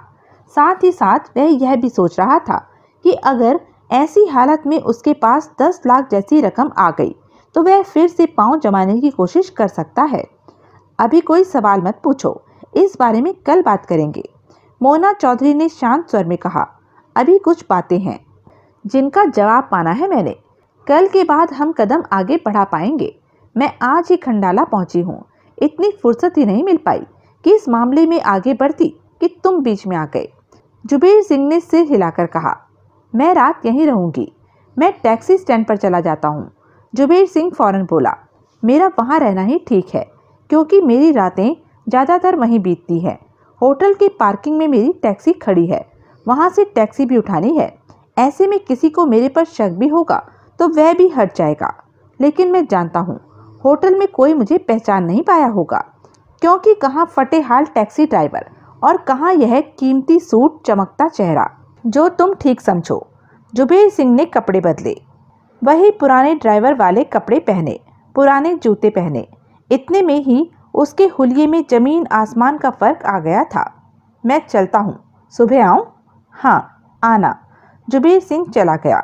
साथ ही साथ वह यह भी सोच रहा था कि अगर ऐसी हालत में उसके पास 10 लाख जैसी रकम आ गई तो वह फिर से पांव जमाने की कोशिश कर सकता है। अभी कोई सवाल मत पूछो, इस बारे में कल बात करेंगे, मोना चौधरी ने शांत स्वर में कहा। अभी कुछ बातें हैं जिनका जवाब पाना है मैंने। कल के बाद हम कदम आगे बढ़ा पाएंगे। मैं आज ही खंडाला पहुंची हूँ। इतनी फुर्सत ही नहीं मिल पाई कि इस मामले में आगे बढ़ती कि तुम बीच में आ गए। जुबेर सिंह ने सिर हिलाकर कहा, मैं रात यहीं रहूंगी। मैं टैक्सी स्टैंड पर चला जाता हूँ। जुबेर सिंह फौरन बोला, मेरा वहाँ रहना ही ठीक है, क्योंकि मेरी रातें ज़्यादातर वहीं बीतती हैं। होटल के पार्किंग में मेरी टैक्सी खड़ी है, वहाँ से टैक्सी भी उठानी है। ऐसे में किसी को मेरे पर शक भी होगा तो वह भी हट जाएगा। लेकिन मैं जानता हूँ होटल में कोई मुझे पहचान नहीं पाया होगा, क्योंकि कहाँ फटे हाल टैक्सी ड्राइवर और कहाँ यह कीमती सूट चमकता चेहरा जो तुम ठीक समझो। जुबेर सिंह ने कपड़े बदले, वही पुराने ड्राइवर वाले कपड़े पहने, पुराने जूते पहने। इतने में ही उसके हुलिये में जमीन आसमान का फर्क आ गया था। मैं चलता हूँ, सुबह आऊँ? हाँ, आना। जुबेर सिंह चला गया।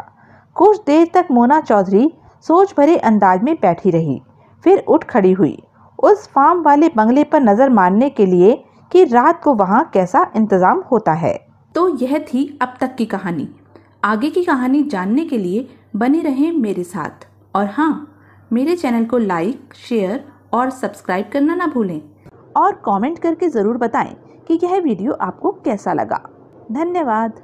कुछ देर तक मोना चौधरी सोच भरे अंदाज में बैठी रही, फिर उठ खड़ी हुई उस फार्म वाले बंगले पर नजर मारने के लिए कि रात को वहाँ कैसा इंतजाम होता है। तो यह थी अब तक की कहानी। आगे की कहानी जानने के लिए बने रहें मेरे साथ, और हाँ, मेरे चैनल को लाइक, शेयर और सब्सक्राइब करना ना भूलें। और कमेंट करके ज़रूर बताएं कि यह वीडियो आपको कैसा लगा। धन्यवाद।